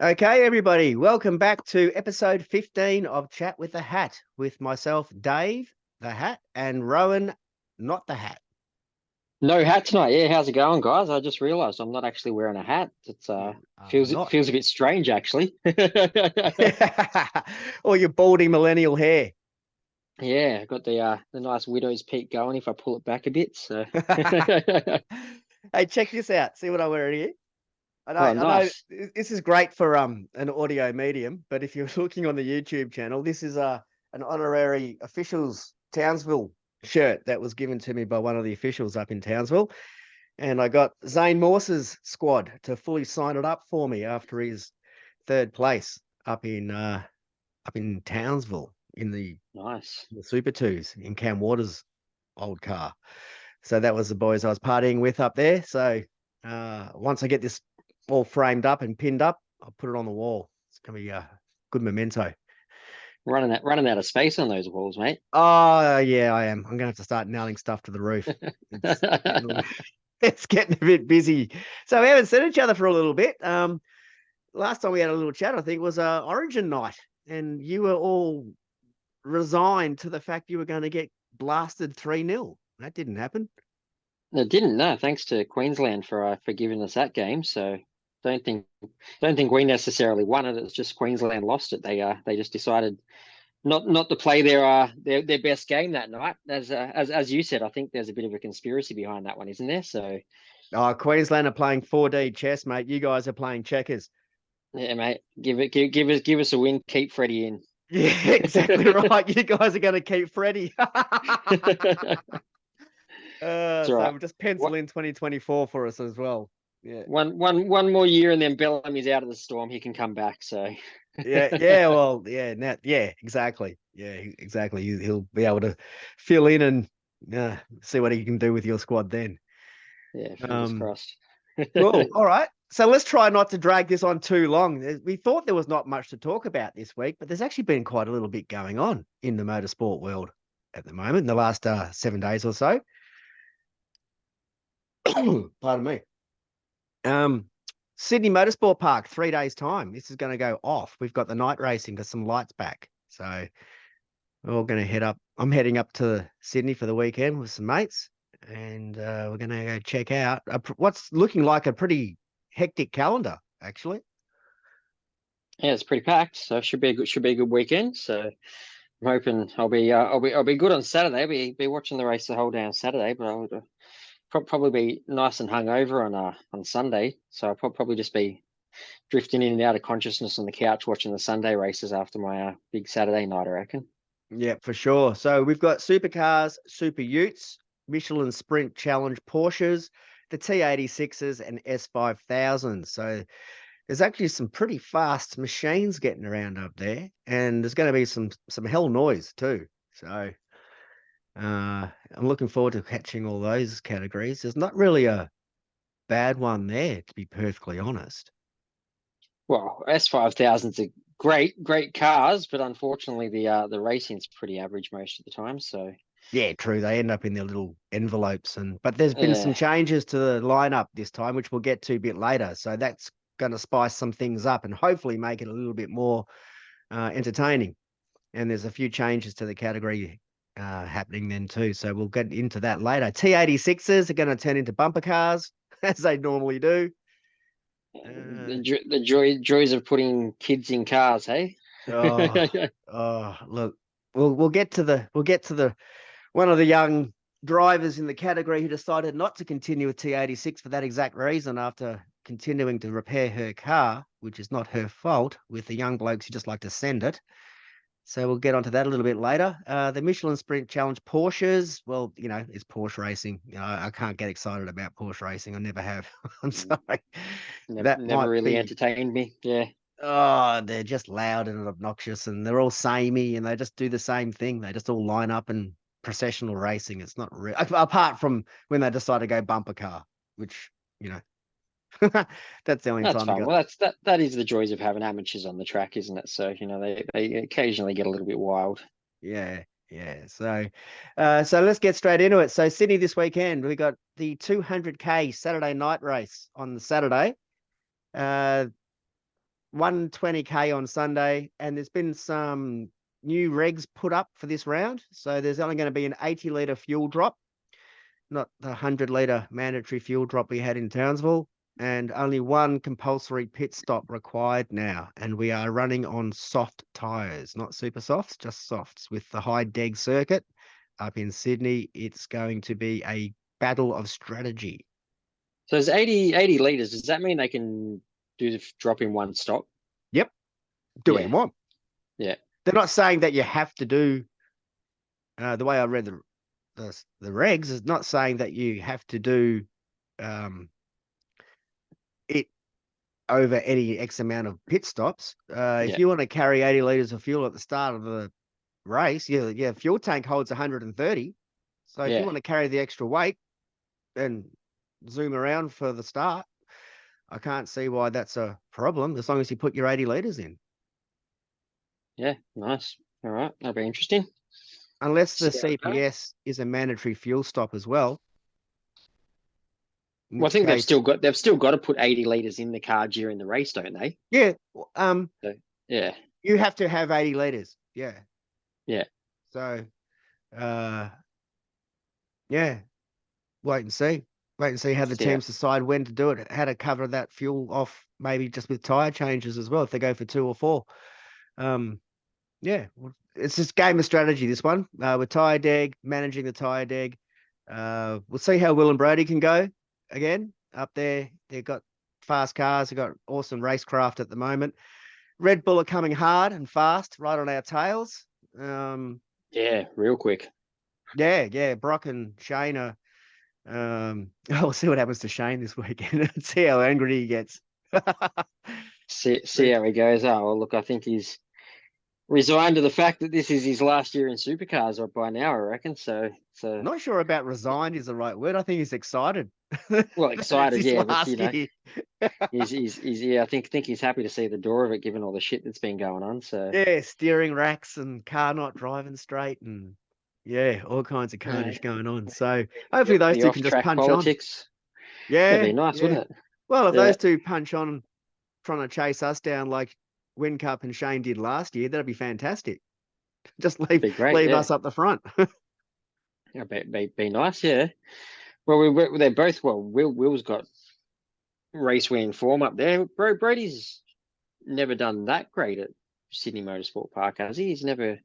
Okay, everybody, welcome back to episode 15 of Chat with the Hat with myself, Dave, the Hat, and Rowan, not the Hat. No hat tonight. Yeah, how's it going, guys? I just realized I'm not actually wearing a hat. It's You are feels it not. feels a bit strange actually. Or your baldy millennial hair. Yeah, got the nice widow's peak going if I pull it back a bit. So Hey, check this out. See what I'm wearing here? I know, oh, I know nice. this is great for an audio medium, but if you're looking on the YouTube channel, this is an honorary officials Townsville shirt that was given to me by one of the officials up in Townsville. And I got Zane Morse's squad to fully sign it up for me after his third place up in Townsville Nice. in the Super Twos in Cam Waters' old car. So that was the boys I was partying with up there. So once I get this all framed up and pinned up, I'll put it on the wall. It's gonna be a good memento. Running out of space on those walls, mate. Oh yeah, I am. I'm gonna have to start nailing stuff to the roof. It's getting, it's getting a bit busy. So we haven't seen each other for a little bit. Last time we had a little chat, I think, was Origin night, and you were all resigned to the fact you were going to get blasted 3-0. That didn't happen. It didn't, no, thanks to Queensland for giving us that game. So don't think don't think we necessarily won it. It's just Queensland lost it. They just decided not to play their best game that night. As you said, I think there's a bit of a conspiracy behind that one, isn't there? So Oh, Queensland are playing 4D chess, mate. You guys are playing checkers. yeah, mate, give us a win, keep Freddie in. Yeah, exactly right. You guys are going to keep Freddie. It's all So right. we'll just pencil What in 2024 for us as well. Yeah. one more year and then Bellamy's out of the storm. He can come back. So Yeah, well, yeah, exactly. Yeah, exactly. He'll be able to fill in and see what he can do with your squad then. yeah, fingers Um, crossed. Cool. All right. So let's try not to drag this on too long. We thought there was not much to talk about this week, but there's actually been quite a little bit going on in the motorsport world at the moment in the last 7 days or so. Pardon me. Um, Sydney Motorsport Park, 3 days time. This is going to go off. We've got the night racing, got some lights back. So we're all going to head up. I'm heading up to Sydney for the weekend with some mates, and we're going to go check out what's looking like a pretty hectic calendar, actually. Yeah, it's pretty packed. So it should be a good weekend. So I'm hoping I'll be good on Saturday. Be watching the race the whole day on Saturday, but I'll probably be nice and hungover on Sunday. So I'll probably just be drifting in and out of consciousness on the couch watching the Sunday races after my big Saturday night, I reckon. Yeah, for sure. So we've got supercars, super utes, Michelin Sprint Challenge Porsches, the T86s, and S5000s. So there's actually some pretty fast machines getting around up there, and there's going to be some hell noise too. So I'm looking forward to catching all those categories. There's not really a bad one there, to be perfectly honest. Well, S5000s are great cars, but unfortunately the racing's pretty average most of the time. So Yeah, true. They end up in their little envelopes, but there's been some yeah, changes to the lineup this time, which we'll get to a bit later. So that's going to spice some things up and hopefully make it a little bit more entertaining. And there's a few changes to the category happening then too. So we'll get into that later. T86s are going to turn into bumper cars as they normally do. the joys of putting kids in cars, hey? Oh, look, we'll get to the one of the young drivers in the category who decided not to continue with T86 for that exact reason after continuing to repair her car, which is not her fault, with the young blokes who just like to send it. So we'll get onto that a little bit later. The Michelin Sprint Challenge Porsches, well, it's Porsche racing. I can't get excited about Porsche racing. I never have. I'm sorry. That Never might really be entertained me. Yeah. Oh, they're just loud and obnoxious, and they're all samey, and they just do the same thing. They just all line up in processional racing. It's not real, apart from when they decide to go bumper car, which you know, that's the only That's time they fine. got. Well, that is the joys of having amateurs on the track, isn't it? So, they occasionally get a little bit wild. Yeah, yeah. So let's get straight into it. So Sydney this weekend, we got the 200K Saturday night race on the Saturday. Uh, 120K on Sunday, and there's been some new regs put up for this round. So there's only going to be an 80-litre fuel drop, not the 100-litre mandatory fuel drop we had in Townsville, and only one compulsory pit stop required now. And we are running on soft tyres, not super softs, just softs. With the high deg circuit up in Sydney, it's going to be a battle of strategy. So there's 80 litres. Does that mean they can do the drop in one stop? Yep. Do what Yeah. you want. Yeah. They're not saying that you have to do, the way I read the regs is not saying that you have to do it over any X amount of pit stops. If Yeah. you want to carry 80 litres of fuel at the start of the race, yeah, fuel tank holds 130. So if you Yeah. want to carry the extra weight and zoom around for the start, I can't see why that's a problem as long as you put your 80 litres in. Yeah. Nice. All right. That'll be interesting. Unless the See how it goes. CPS is a mandatory fuel stop as well. In Well, I which think case, they've still got to put 80 litres in the car during the race, don't they? yeah, So, yeah. you have to have 80 litres. Yeah. Yeah. So, yeah, wait and see. Wait and see how the Yeah. teams decide when to do it, how to cover that fuel off, maybe just with tyre changes as well, if they go for 2 or 4. Yeah, it's just game of strategy, this one. With tyre deg, managing the tyre deg. We'll see how Will and Brody can go again up there. They've got fast cars. They've got awesome racecraft at the moment. Red Bull are coming hard and fast, right on our tails. Yeah. Real quick. Yeah. Brock and Shane are. We'll see what happens to Shane this weekend. See how angry he gets. See how he goes. Oh, well, look, I think he's resigned to the fact that this is his last year in supercars by now, I reckon. So Not sure about resigned is the right word. I think he's excited. well, It's excited, his yeah, but last year. he's yeah, I think he's happy to see the door of it, given all the shit that's been going on. So Yeah, steering racks and car not driving straight and yeah, all kinds of carnage going on. So hopefully those the two can just off-track punch on. politics, that'd Yeah, be nice, yeah. wouldn't it? Well, if Yeah, those two punch on trying to chase us down like Whincup and Shane did last year, that'd be fantastic. Just be great. leave Yeah, us up the front. yeah, be nice. Yeah. Well, they're both well. Will's got race winning form up there. Brody's never done that great at Sydney Motorsport Park, has he? He's never.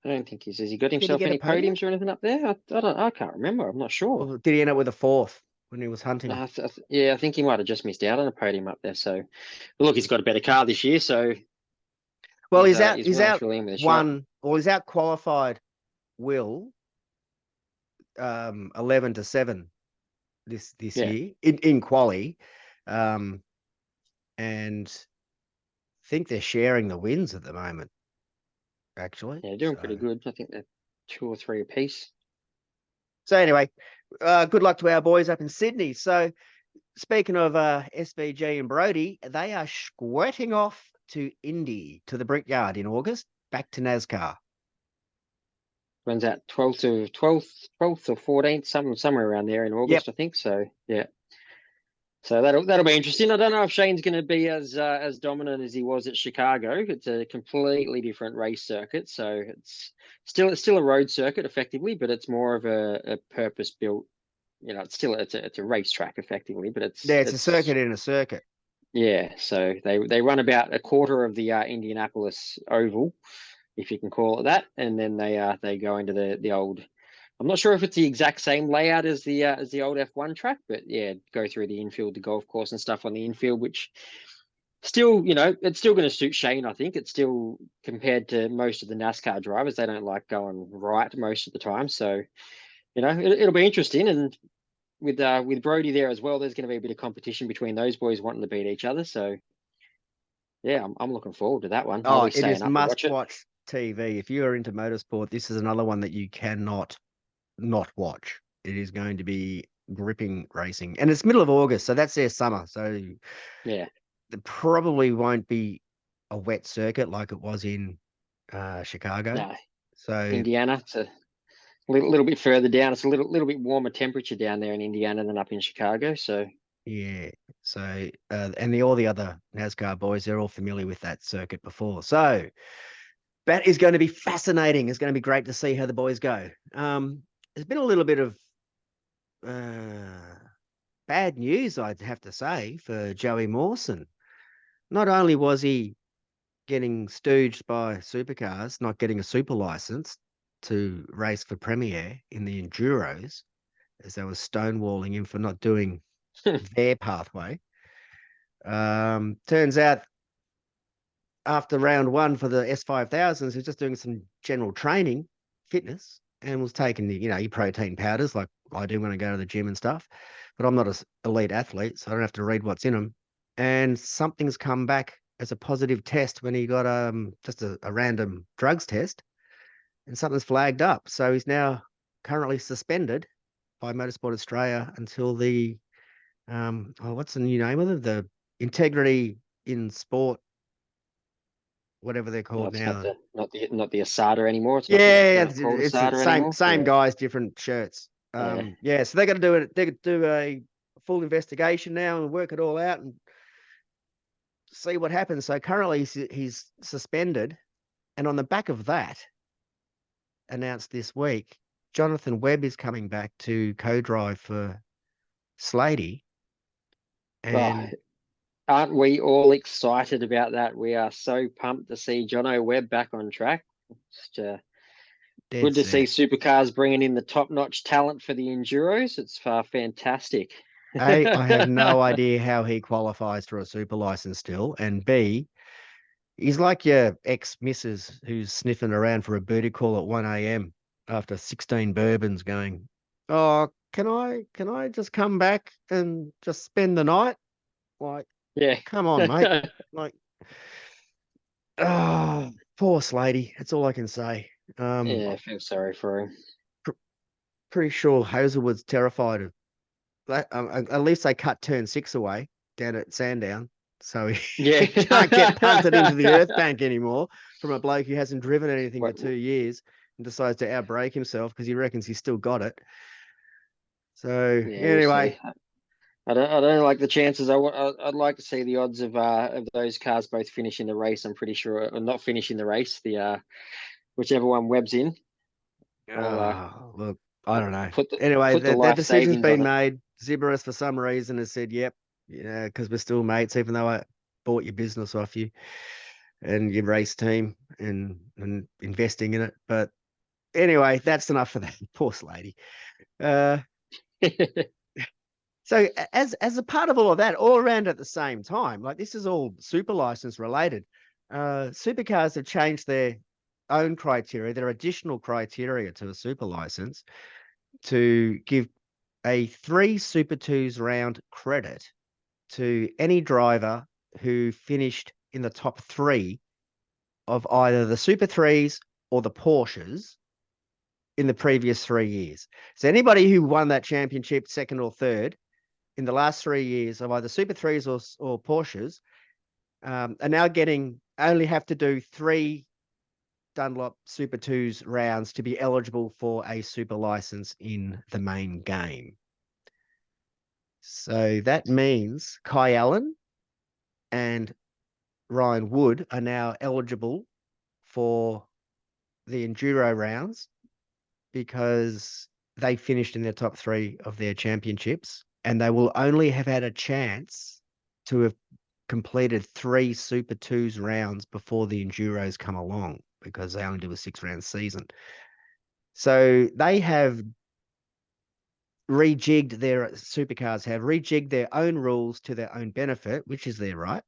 I don't think has he got Did he himself get a any podium? podiums or anything up there? I can't remember. I'm not sure. Or did he end up with a 4th when he was hunting? Yeah, I think he might have just missed out on a podium up there. So, but look, he's got a better car this year, so Well, he's he's well and out truly in with a shot. he's out qualified Will 11-7 this Yeah, year in quali. And think they're sharing the wins at the moment, actually. yeah, doing pretty good. I think they're 2 or 3 apiece. So anyway, good luck to our boys up in Sydney. So speaking of SVG and Brody, they are squirting off to Indy, to the Brickyard in August, back to NASCAR. Runs out 12th or 14th, somewhere around there in August, Yep. I think. So yeah. So that'll be interesting. I don't know if Shane's going to be as dominant as he was at Chicago. It's a completely different race circuit, so it's still a road circuit effectively, but it's more of a purpose built. You know, it's a racetrack effectively, but It's a circuit in a circuit. yeah. So they run about a quarter of the Indianapolis Oval, if you can call it that, and then they go into the old. I'm not sure if it's the exact same layout as the old F1 track, but yeah, go through the infield, the golf course and stuff on the infield, which still, you know, it's still going to suit Shane. I think it's still compared to most of the NASCAR drivers, they don't like going right most of the time. So, you know, it'll be interesting. And with Brody there as well, there's going to be a bit of competition between those boys wanting to beat each other. So, yeah, I'm looking forward to that one. I'll Oh, be it is staying up to watch it. must-watch TV. If you are into motorsport, this is another one that you cannot not watch. It is going to be gripping racing. And it's middle of August, so that's their summer. So Yeah, there probably won't be a wet circuit like it was in Chicago. no, So Indiana. It's a little bit further down. It's a little bit warmer temperature down there in Indiana than up in Chicago. So Yeah. So, and all the other NASCAR boys, they're all familiar with that circuit before. So that is going to be fascinating. It's going to be great to see how the boys go. There's been a little bit of bad news, I'd have to say, for Joey Mawson. Not only was he getting stooged by Supercars, not getting a super license to race for Premier in the Enduros, as they were stonewalling him for not doing their pathway. Turns out after round one for the S5000s, he was just doing some general training, fitness, and was taking the, your protein powders like I do when I go to the gym and stuff. But I'm not an elite athlete, so I don't have to read what's in them. And something's come back as a positive test when he got just a random drugs test, and something's flagged up. So he's now currently suspended by Motorsport Australia until the what's the new name of it? The Integrity in Sport, whatever they're No, called it's now. not the ASADA anymore. It's Yeah, not called it's the ASADA same anymore. Yeah. guys, different shirts. Yeah. Yeah, so they're going to do it. They're going to do a full investigation now and work it all out and see what happens. So currently he's suspended, and on the back of that, announced this week, Jonathan Webb is coming back to co-drive for Slady, Oh, and aren't we all excited about that? We are so pumped to see Jono Webb back on track. Just, dead good to see set. Supercars bringing in the top-notch talent for the Enduros. It's fantastic. A, I have no idea how he qualifies for a super license still, and B, he's like your ex-missus who's sniffing around for a booty call at 1 a.m. after 16 bourbons going, oh, can I just come back and just spend the night? Like, Yeah. come on, mate. Like, oh, poor Slady. That's all I can say. Yeah, I feel sorry for him. Pr Pretty sure Hazelwood's terrified of that. At least they cut turn 6 away down at Sandown. So Yeah. he can't get punted into the earth bank anymore from a bloke who hasn't driven anything for What, 2 years and decides to outbrake himself because he reckons he's still got it. So yeah, we'll see. anyway, I don't like the chances. I'd like to see the odds of those cars both finishing the race. I'm pretty sure, or not finishing the race. The whichever one Webb's in, look, I don't know. put the Anyway, put the that life decision's savings on been it. made. Zibberus, for some reason, has said, yep, because we're still mates, even though I bought your business off you and your race team and investing in it. But anyway, that's enough for that. Poor lady. So as a part of all of that, all around at the same time, like this is all super license related. Supercars have changed their own criteria, their additional criteria to a super license to give a 3 Super 2s round credit to any driver who finished in the top 3 of either the Super 3s or the Porsches in the previous 3 years. So anybody who won that championship second or third in the last 3 years of either Super 3s or Porsches are now only have to do 3 Dunlop Super 2s rounds to be eligible for a super license in the main game. So that means Kai Allen and Ryan Wood are now eligible for the Enduro rounds because they finished in the top 3 of their championships, and they will only have had a chance to have completed 3 Super 2s rounds before the Enduros come along because they only do a 6-round season. So they have Supercars have rejigged their own rules to their own benefit, which is their right,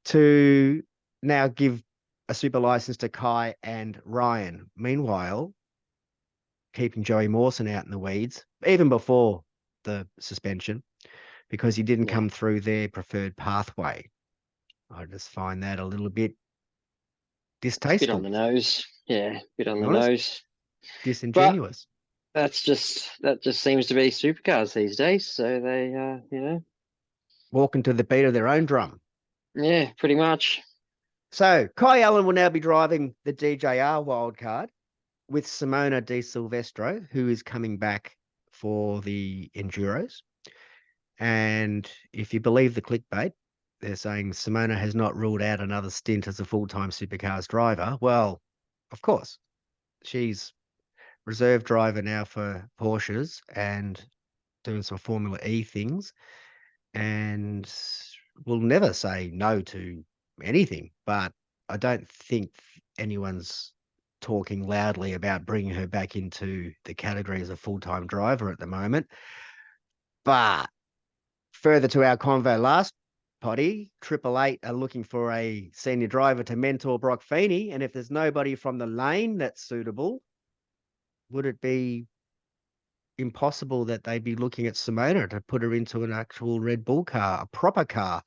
to now give a super license to Kai and Ryan. Meanwhile, keeping Joey Mawson out in the weeds, even before the suspension, because he didn't Yeah, come through their preferred pathway. I just find that a little bit it's a bit on distasteful, the nose. Yeah, bit to on be the honest, nose. But disingenuous. that just seems to be supercars these days. So they, Walking to the beat of their own drum. yeah, pretty much. So Kai Allen will now be driving the DJR wildcard with Simona Di Silvestro, who is coming back for the Enduros. And if you believe the clickbait, they're saying Simona has not ruled out another stint as a full-time Supercars driver. Well, of course, she's reserve driver now for Porsches and doing some Formula E things, and will never say no to anything. But I don't think anyone's talking loudly about bringing her back into the category as a full-time driver at the moment. But further to our convo last potty, Triple Eight are looking for a senior driver to mentor Brock Feeney. And if there's nobody from the lane that's suitable, would it be impossible that they'd be looking at Simona to put her into an actual Red Bull car, a proper car,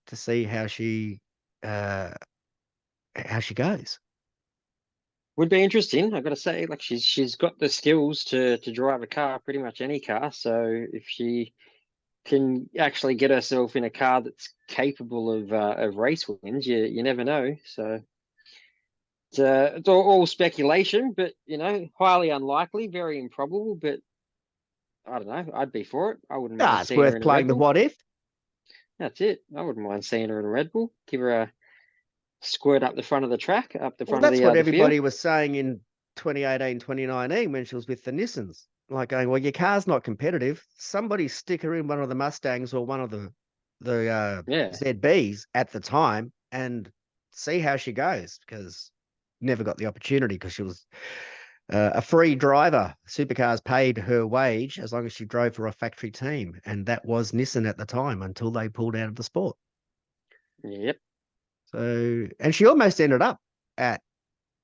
to see how she goes? Would be interesting. I've got to say, like she's got the skills to drive a car, pretty much any car. So if she can actually get herself in a car that's capable of race wins, you never know. So it's all speculation, but highly unlikely, very improbable. But I don't know. I'd be for it. I wouldn't mind Ah, it's seeing her worth in a Red playing the Bull. what if. That's it. I wouldn't mind seeing her in a Red Bull. Give her a squirt up the front of the track, up the Well, front of that's what the field. everybody was saying in 2018, 2019 when she was with the Nissans. Like going, well, your car's not competitive. Somebody stick her in one of the Mustangs or one of the Yeah. ZBs at the time and see how she goes, because never got the opportunity because she was a free driver. Supercars paid her wage as long as she drove for a factory team, and that was Nissan at the time until they pulled out of the sport. Yep. So, and she almost ended up at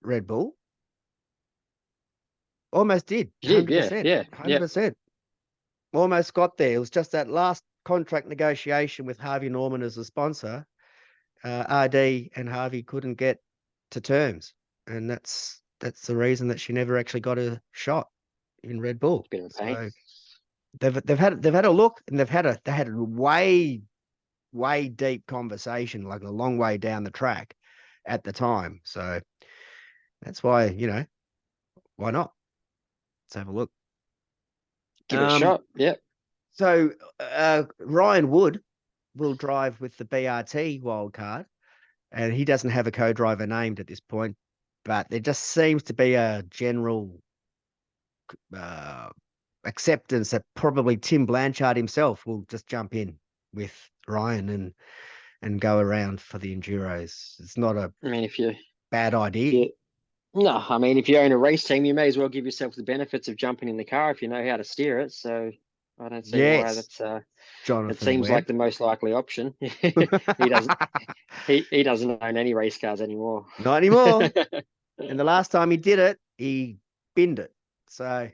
Red Bull. Almost did. She did. 100%. Yeah. 100%. Almost got there. It was just that last contract negotiation with Harvey Norman as a sponsor. RD and Harvey couldn't get to terms, and that's the reason that she never actually got a shot in Red Bull. Bit of a pain. So they've had a look, and they had a way deep conversation, like a long way down the track at the time. So that's why, why not? Let's have a look. Give it a shot. Yep. So Ryan Wood will drive with the BRT wildcard, and he doesn't have a co-driver named at this point, but there just seems to be a general acceptance that probably Tim Blanchard himself will just jump in with Ryan and go around for the Enduros. It's not a I mean, if you bad idea. no, I mean, if you own a race team, you may as well give yourself the benefits of jumping in the car if you know how to steer it. So I don't see why Yes, that's it Jonathan seems like Webb. the most likely option. He doesn't he doesn't own any race cars anymore. Not anymore. And the last time he did it, he binned it. So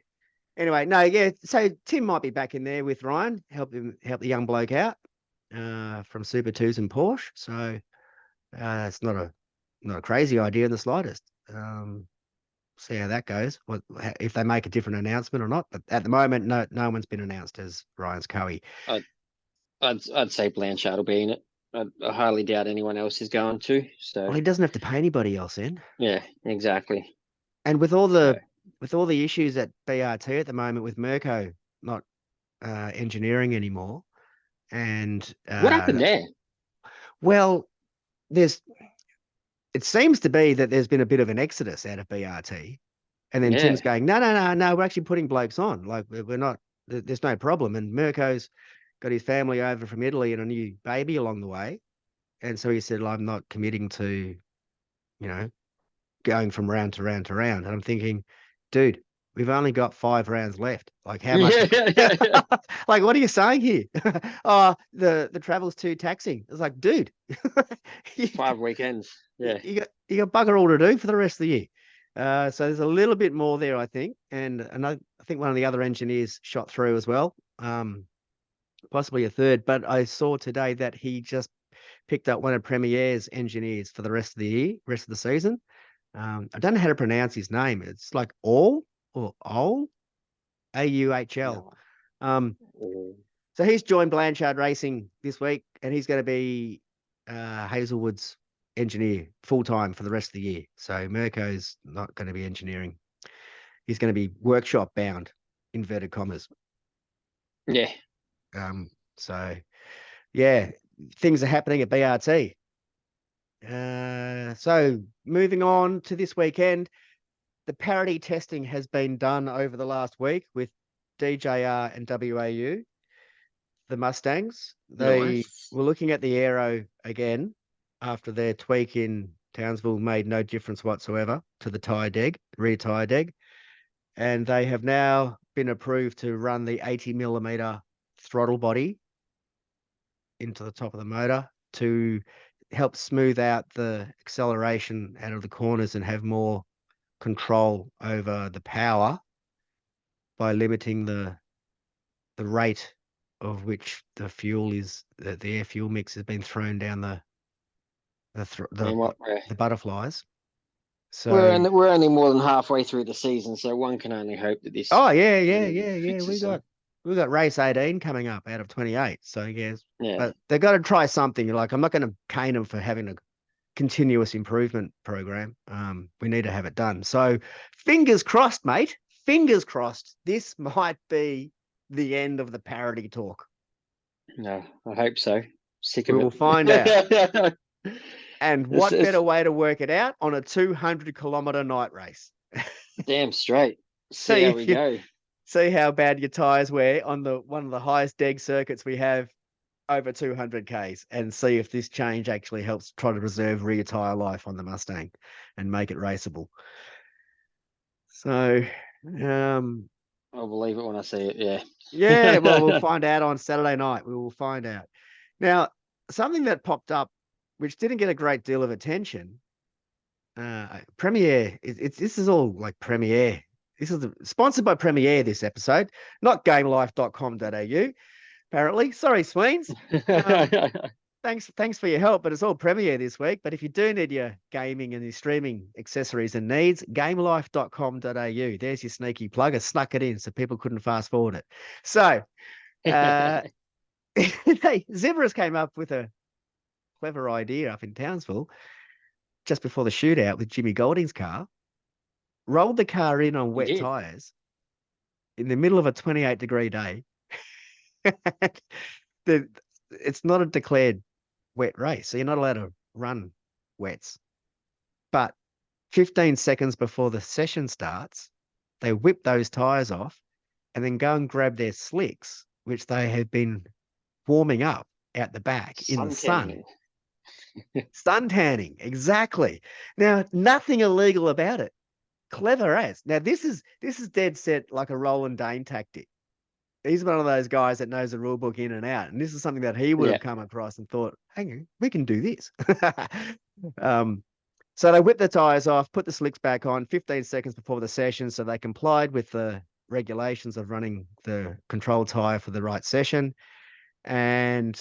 anyway, no, yeah. So Tim might be back in there with Ryan, help the young bloke out from Super Twos and Porsche. So it's not a crazy idea in the slightest. See how that goes. What if they make a different announcement or not? But at the moment, no one's been announced as Ryan's cowie. I'd say Blanchard will be in it. I highly doubt anyone else is going to. So Well, he doesn't have to pay anybody else in. yeah, exactly. And with all the issues at BRT at the moment with Mirko not engineering anymore, and What happened there? well, it seems to be that there's been a bit of an exodus out of BRT, and then Tim's going, no, we're actually putting blokes on. Like we're not. There's no problem. And Mirko's got his family over from Italy and a new baby along the way, and so he said, well, I'm not committing to, going from round to round to round. And I'm thinking, dude, we've only got 5 rounds left. Like how much? Like what are you saying here? Oh, the travel's too taxing. It's like, dude, 5 weekends. Yeah, you got bugger all to do for the rest of the year. So there's a little bit more there, I think, and I think one of the other engineers shot through as well, possibly a third. But I saw today that he just picked up one of Premier's engineers for the rest of the season. I don't know how to pronounce his name. It's like Auhl or Auhl, Auhl. So he's joined Blanchard Racing this week, and he's going to be Hazelwood's engineer full-time for the rest of the year. So Mirko's not going to be engineering. He's going to be workshop bound, inverted commas. Yeah. So, yeah, things are happening at BRT. So moving on to this weekend, the parity testing has been done over the last week with DJR and WAU, the Mustangs. They Nice. were looking at the aero again after their tweak in Townsville made no difference whatsoever to the rear tyre deg. And they have now been approved to run the 80mm throttle body into the top of the motor to help smooth out the acceleration out of the corners and have more control over the power by limiting the rate of which the fuel is the air fuel mix has been thrown down I mean, the butterflies. we're So we're only more than halfway through the season, so one can only hope that this oh yeah, fixes them. We got race 18 coming up out of 28. So yes, Yeah. but they've got to try something. Like I'm not going to cane them for having a continuous improvement program. We need to have it done. So fingers crossed, mate. Fingers crossed. This might be the end of the parody talk. No, I hope so. Sick We of will find out. it. And what better way to work it out on a 200-kilometer night race? Damn straight. See see how if we you go. see how bad your tires wear on the one of the highest deg circuits we have over 200 Ks, and see if this change actually helps try to preserve rear tire life on the Mustang and make it raceable. So, I'll believe it when I see it. Yeah. yeah, well, we'll find out on Saturday night. We will find out. Now, something that popped up, which didn't get a great deal of attention, Premiere. This is all like Premiere. This is sponsored by Premiere. This episode, not GameLife.com.au. Apparently, sorry, Sweens. Thanks for your help, but it's all Premiere this week. But if you do need your gaming and your streaming accessories and needs, GameLife.com.au. There's your sneaky plug. I snuck it in so people couldn't fast forward it. So, hey, Zebras came up with a clever idea up in Townsville just before the shootout with Jimmy Golding's car, rolled the car in on You wet did. tires in the middle of a 28-degree day. It's not a declared wet race, so you're not allowed to run wets. But 15 seconds before the session starts, they whip those tires off and then go and grab their slicks, which they had been warming up out the back in the sun. Sun tanning, exactly. Now, nothing illegal about it. Clever as. Now, this is dead set like a Roland Dane tactic. He's one of those guys that knows the rule book in and out. And this is something that he would have come across and thought, hang on, we can do this. So they whipped the tires off, put the slicks back on 15 seconds before the session. So they complied with the regulations of running the control tire for the right session. And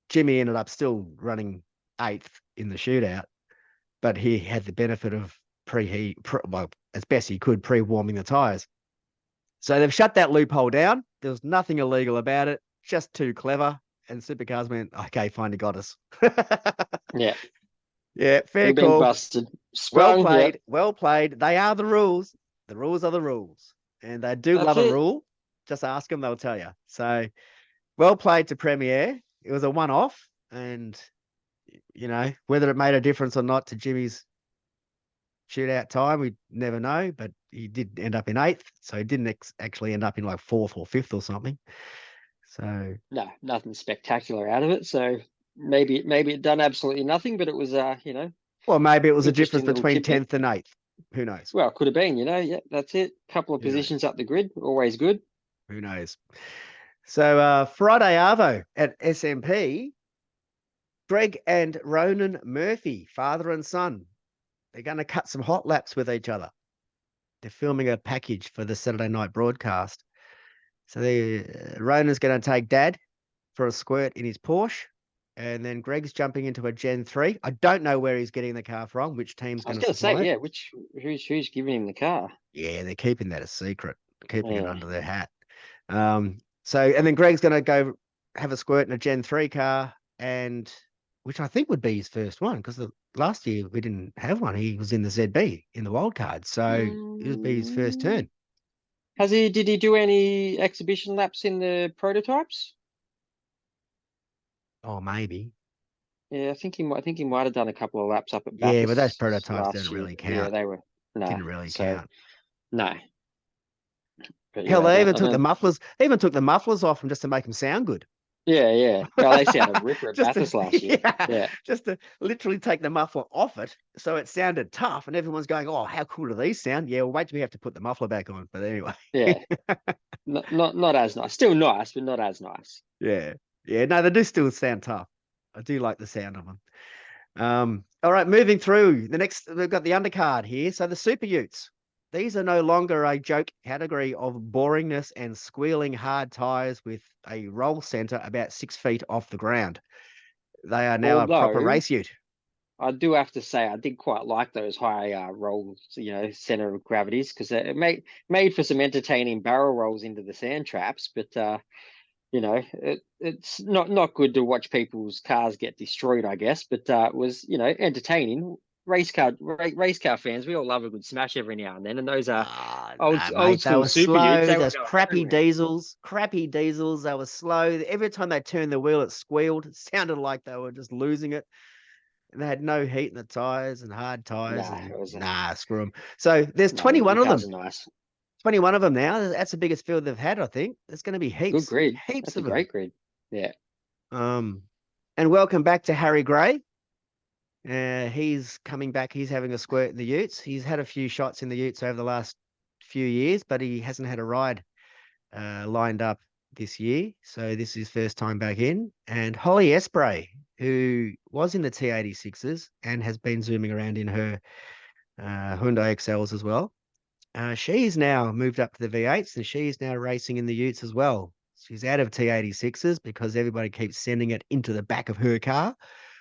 Jimmy ended up still running 8th in the shootout, but he had the benefit of well, as best he could, pre-warming the tires. So they've shut that loophole down. There was nothing illegal about it, just too clever. And Supercars went, okay, fine, you got us. Yeah. Yeah, fair We've been call. busted. Sprung. Well played. They are the rules. The rules are the rules. And they do That's love a it. rule. Just ask them, they'll tell you. So well played to Premiere. It was a one-off. And, you know, whether it made a difference or not to Jimmy's shootout time, we never know. But he did end up in 8th. So he didn't actually end up in like 4th or 5th or something. So No, nothing spectacular out of it. So maybe it done absolutely nothing, but it was well, maybe it was a difference interesting little between tidbit. 10th and 8th. Who knows? Well, could have been, yeah, that's it. Couple of Who knows? positions up the grid, always good. Who knows? So Friday Arvo at SMP, Greg and Ronan Murphy, father and son, they're going to cut some hot laps with each other. They're filming a package for the Saturday night broadcast. So Ronan's going to take Dad for a squirt in his Porsche, and then Greg's jumping into a Gen 3. I don't know where he's getting the car from, which team's I was going to going to supply say, it. yeah, who's giving him the car? Yeah, they're keeping that a secret, keeping it Yeah. under their hat. And then Greg's going to go have a squirt in a Gen 3 car, and which I think would be his first one, because last year we didn't have one. He was in the ZB in the wild card, so it would be his first turn. Did he do any exhibition laps in the prototypes? Oh, maybe. Yeah, I think he might have done a couple of laps up at Yeah, but those Bathurst prototypes last didn't year. really Yeah, count. they were no. Didn't really So count. no. But Hell, yeah, they even I took the don't. mufflers. They even took the mufflers off them just to make them sound good. Yeah, yeah. Oh, they sounded ripper at Just to, Bathurst last year. yeah, Yeah, just to literally take the muffler off it, so it sounded tough, and everyone's going, "Oh, how cool do these sound?" Yeah, well, wait till we have to put the muffler back on. But anyway, yeah. Not as nice. Still nice, but not as nice. yeah, yeah. No, they do still sound tough. I do like the sound of them. All right, moving through the next, we've got the undercard here. So the Super Utes. These are no longer a joke category of boringness and squealing hard tires with a roll center about 6 feet off the ground. They are now a proper Although race ute. I do have to say I did quite like those high rolls, center of gravities, because it made for some entertaining barrel rolls into the sand traps. But it's not good to watch people's cars get destroyed, I guess. But it was entertaining. Race car fans, we all love a good smash every now and then, and those are Ah, old no, old mate. They school were super utes. slow. They were Those going crappy everywhere. diesels, crappy diesels. They were slow. Every time they turned the wheel, it squealed. It sounded like they were just losing it. And they had no heat in the tires and hard tires. Nah, And it was nah, screw them. So there's no, 21 your of cars them. are nice. 21 of them now. That's the biggest field they've had, I think. There's going to be Good heaps, grid. heaps That's a of them. great grid. Yeah. Um, and welcome back to Harry Gray. He's coming back. He's having a squirt in the Utes. He's had a few shots in the Utes over the last few years, but he hasn't had a ride lined up this year. So this is his first time back in. And Holly Espray, who was in the T86s and has been zooming around in her Hyundai XLs as well. She's now moved up to the V8s and she's now racing in the Utes as well. She's out of T86s because everybody keeps sending it into the back of her car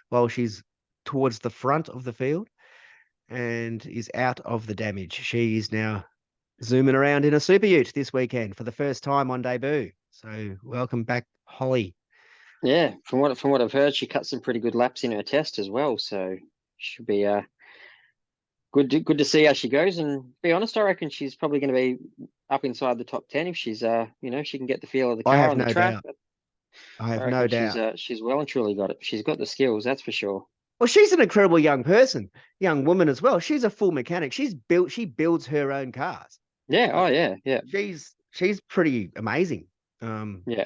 while she's towards the front of the field and is out of the damage. She is now zooming around in a Super Ute this weekend for the first time on debut. So welcome back, Holly. Yeah, from what I've heard, she cut some pretty good laps in her test as well. So should be good to see how she goes. And be honest, I reckon she's probably going to be up inside the top 10 if she's she can get the feel of the I car have on the no track. doubt. I I have no reckon doubt. she's well and truly got it. She's got the skills, that's for sure. Well, she's an incredible young person, young woman as well. She's a full mechanic. She builds her own cars. Yeah. Oh Like yeah. Yeah. she's pretty amazing. Yeah.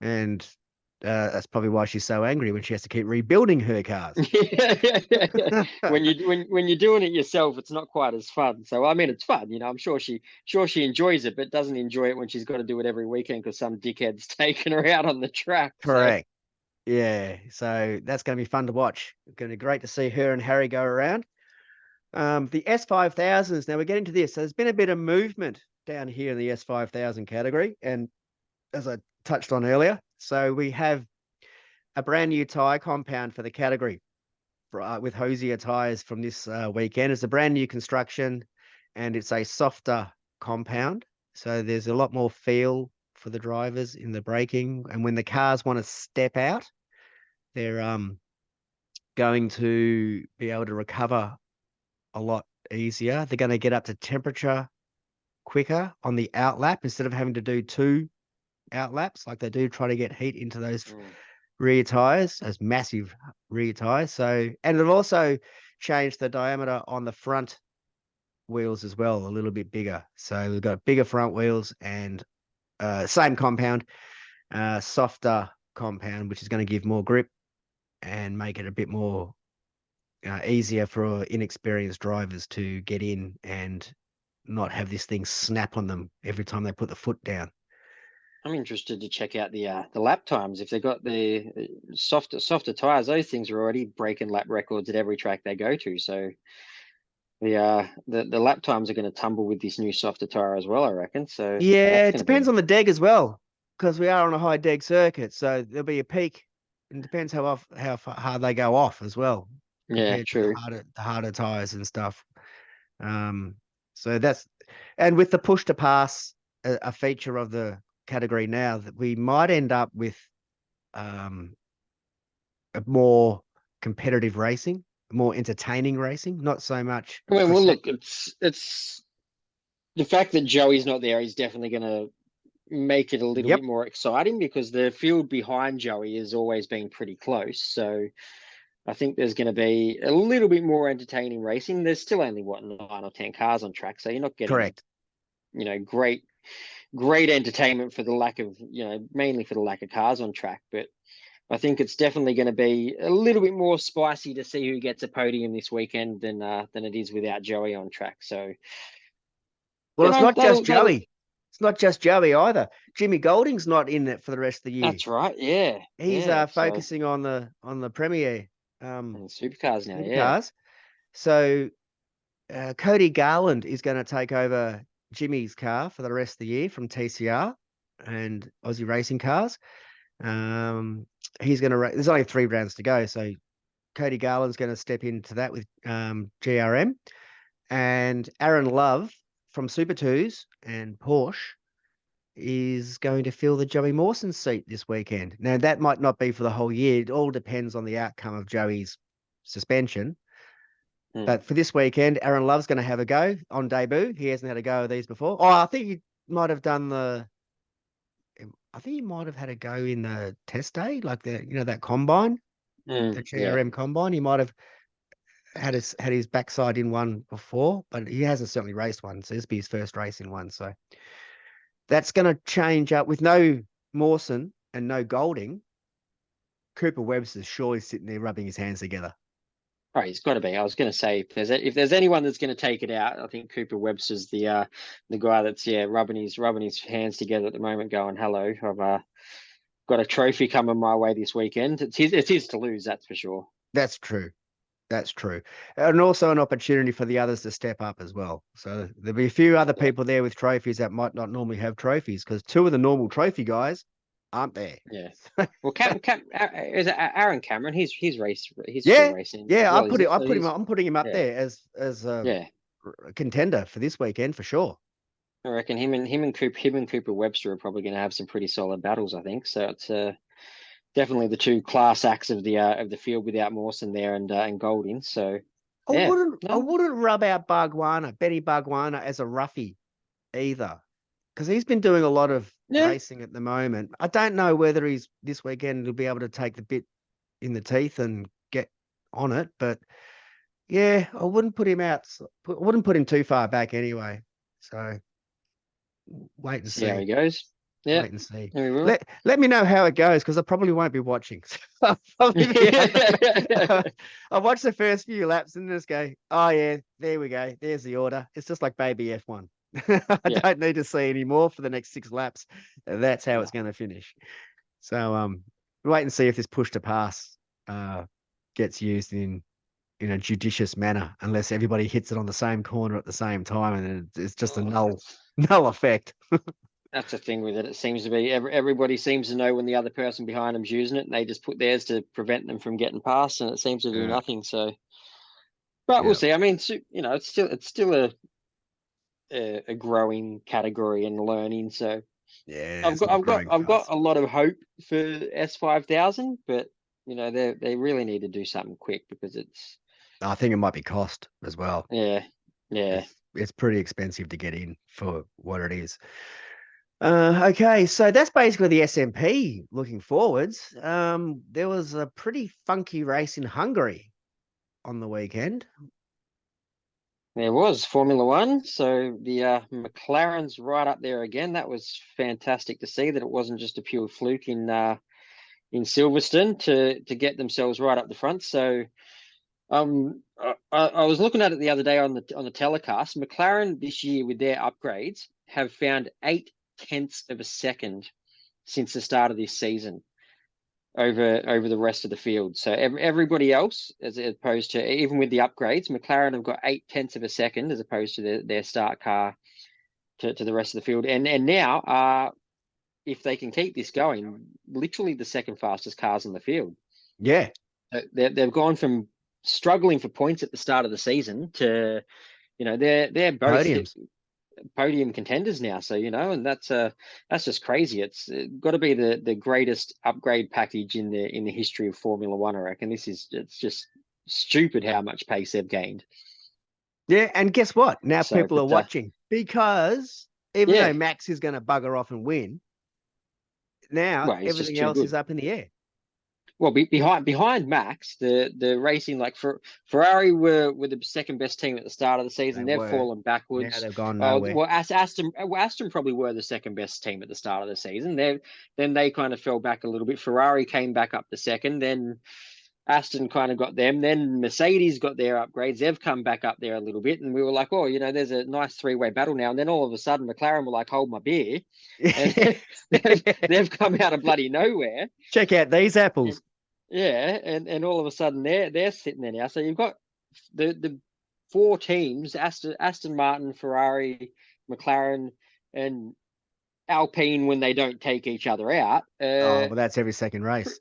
And that's probably why she's so angry when she has to keep rebuilding her cars. Yeah. When you're doing it yourself, it's not quite as fun. So I mean, it's fun. I'm sure she enjoys it, but doesn't enjoy it when she's got to do it every weekend because some dickhead's taking her out on the track. So Correct. Yeah. So that's going to be fun to watch. It's going to be great to see her and Harry go around. The S5000s. Now we're getting to this. So there's been a bit of movement down here in the S5000 category, and as I touched on earlier, so we have a brand new tyre compound for the category with Hosier tyres from this weekend. It's a brand new construction, and it's a softer compound. So there's a lot more feel for the drivers in the braking, and when the cars want to step out, they're going to be able to recover a lot easier. They're going to get up to temperature quicker on the outlap instead of having to do 2 outlaps like they do try to get heat into those rear tires, those massive rear tires. So, and it'll also change the diameter on the front wheels as well, a little bit bigger. So we've got bigger front wheels and same compound, softer compound, which is going to give more grip and make it a bit more easier for inexperienced drivers to get in and not have this thing snap on them every time they put the foot down. I'm interested to check out the lap times if they got the softer tires. Those things are already breaking lap records at every track they go to. So the lap times are going to tumble with this new softer tire as well, I reckon. So Yeah, that's it going to depends be on the deg as well, because we are on a high deg circuit, so there'll be a peak. It depends how hard they go off as well, yeah, compared to true. the harder tires and stuff. So that's, and with the push to pass, a feature of the category now, that we might end up with a more competitive racing, more entertaining racing, not so much I mean, well, push. look, it's the fact that Joey's not there. He's definitely going to make it a little Yep. bit more exciting, because the field behind Joey has always been pretty close. So I think there's going to be a little bit more entertaining racing. There's still only 9 or 10 cars on track, so you're not getting, Correct. great entertainment for the lack of, mainly for the lack of cars on track. But I think it's definitely going to be a little bit more spicy to see who gets a podium this weekend than it is without Joey on track. So, Well, it's not just that'll Joey. It's not just Joey either. Jimmy Golding's not in it for the rest of the year. that's right. Yeah, He's yeah. So, focusing on the Premier and supercars now. Yeah, supercars. So Cody Garland is going to take over Jimmy's car for the rest of the year from TCR and Aussie Racing Cars. He's going to. There's only 3 rounds to go, so Cody Garland's going to step into that with GRM, and Aaron Love from Super Twos and Porsche is going to fill the Joey Mawson seat this weekend. Now, that might not be for the whole year. It all depends on the outcome of Joey's suspension. But for this weekend, Aaron Love's going to have a go on debut. He hasn't had a go of these before. Oh, I think he might have done I think he might have had a go in the test day, like that combine, the GRM combine. He might have had his backside in one before, but he hasn't certainly raced one. So this will be his first race in one. So that's going to change up with no Mawson and no Golding. Cooper Webster's surely sitting there rubbing his hands together. Oh, he's got to be. I was going to say, if there's anyone that's going to take it out, I think Cooper Webster's the guy that's rubbing his hands together at the moment, going, "Hello, I've got a trophy coming my way this weekend." It's his to lose, that's for sure. That's true. That's true. And also an opportunity for the others to step up as well. So there'll be a few other people there with trophies that might not normally have trophies, because 2 of the normal trophy guys aren't there. Yeah. Well, is it Aaron Cameron? He's still racing. Yeah, well, I'm putting him up there as a contender for this weekend for sure. I reckon him and Cooper Webster are probably going to have some pretty solid battles, I think. So it's definitely the 2 class acts of the field without Mawson there and Golding. So I wouldn't rub out Benny Bargwana as a roughie either, because he's been doing a lot of racing at the moment. I don't know whether he's this weekend will be able to take the bit in the teeth and get on it, but yeah, I wouldn't put him out. I wouldn't put him too far back anyway. So wait and see. See how he goes. Yeah, wait and see. Let me know how it goes, because I probably won't be watching. I watch the first few laps and just go, "Oh yeah, there we go. There's the order." It's just like baby F1. I don't need to see any more for the next 6 laps. That's how it's going to finish. So wait and see if this push to pass gets used in a judicious manner, unless everybody hits it on the same corner at the same time, and it's just a null effect. That's the thing with it. It seems to be everybody seems to know when the other person behind them's using it, and they just put theirs to prevent them from getting past, and it seems to do nothing. So, but we'll see. I mean, it's still a growing category and learning. So yeah, I've got a lot of hope for S5000, but they really need to do something quick, because I think it might be cost as well. Yeah. It's pretty expensive to get in for what it is. Okay, so that's basically the SMP looking forwards. There was a pretty funky race in Hungary on the weekend. There was Formula One, so the McLaren's right up there again. That was fantastic to see, that it wasn't just a pure fluke in Silverstone to get themselves right up the front. So I was looking at it the other day on the telecast. McLaren this year, with their upgrades, have found 0.8 of a second since the start of this season over the rest of the field. So everybody else, as opposed to, even with the upgrades, McLaren have got 0.8 of a second as opposed to their start car to the rest of the field. And now, if they can keep this going, literally the second fastest cars in the field. Yeah. They've gone from struggling for points at the start of the season to, they're both podium contenders now. So, and that's just crazy. It's got to be the greatest upgrade package in the history of Formula One, I reckon. It's just stupid how much pace they've gained. Yeah, and guess what? Now people are watching, because even Yeah. though Max is going to bugger off and win, now Well, he's just everything too else good. is up in the air. Well, behind Max, the racing like for Ferrari were the second best team at the start of the season. They They've were. fallen Now backwards. they've gone nowhere. Well, Aston probably were the second best team at the start of the season. Then they kind of fell back a little bit. Ferrari came back up to second. Then Aston kind of got them. Then Mercedes got their upgrades. They've come back up there a little bit, and we were like, oh, there's a nice three-way battle now. And then all of a sudden, McLaren were like, hold my beer, and they've come out of bloody nowhere. Check out these apples. Yeah, and all of a sudden they're sitting there now. So you've got the four teams: Aston Martin, Ferrari, McLaren, and Alpine when they don't take each other out. Oh, well, that's every second race.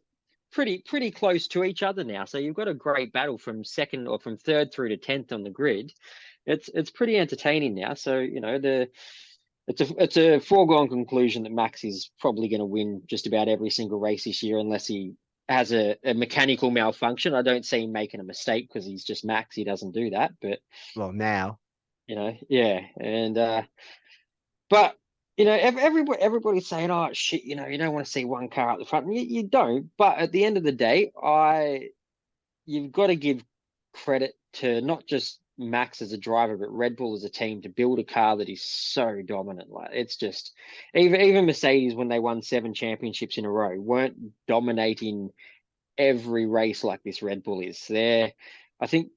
Pretty close to each other now. So you've got a great battle from second or from third through to 10th on the grid. It's pretty entertaining now. So it's a foregone conclusion that Max is probably going to win just about every single race this year, unless he has a mechanical malfunction. I don't see him making a mistake because he's just Max. He doesn't do that. But well, now, yeah, and but everybody's saying, oh shit, you don't want to see one car up the front, and you don't. But at the end of the day, you've got to give credit to not just Max as a driver, but Red Bull as a team to build a car that is so dominant. Like, it's just even Mercedes, when they won 7 championships in a row, weren't dominating every race like this Red Bull is. I think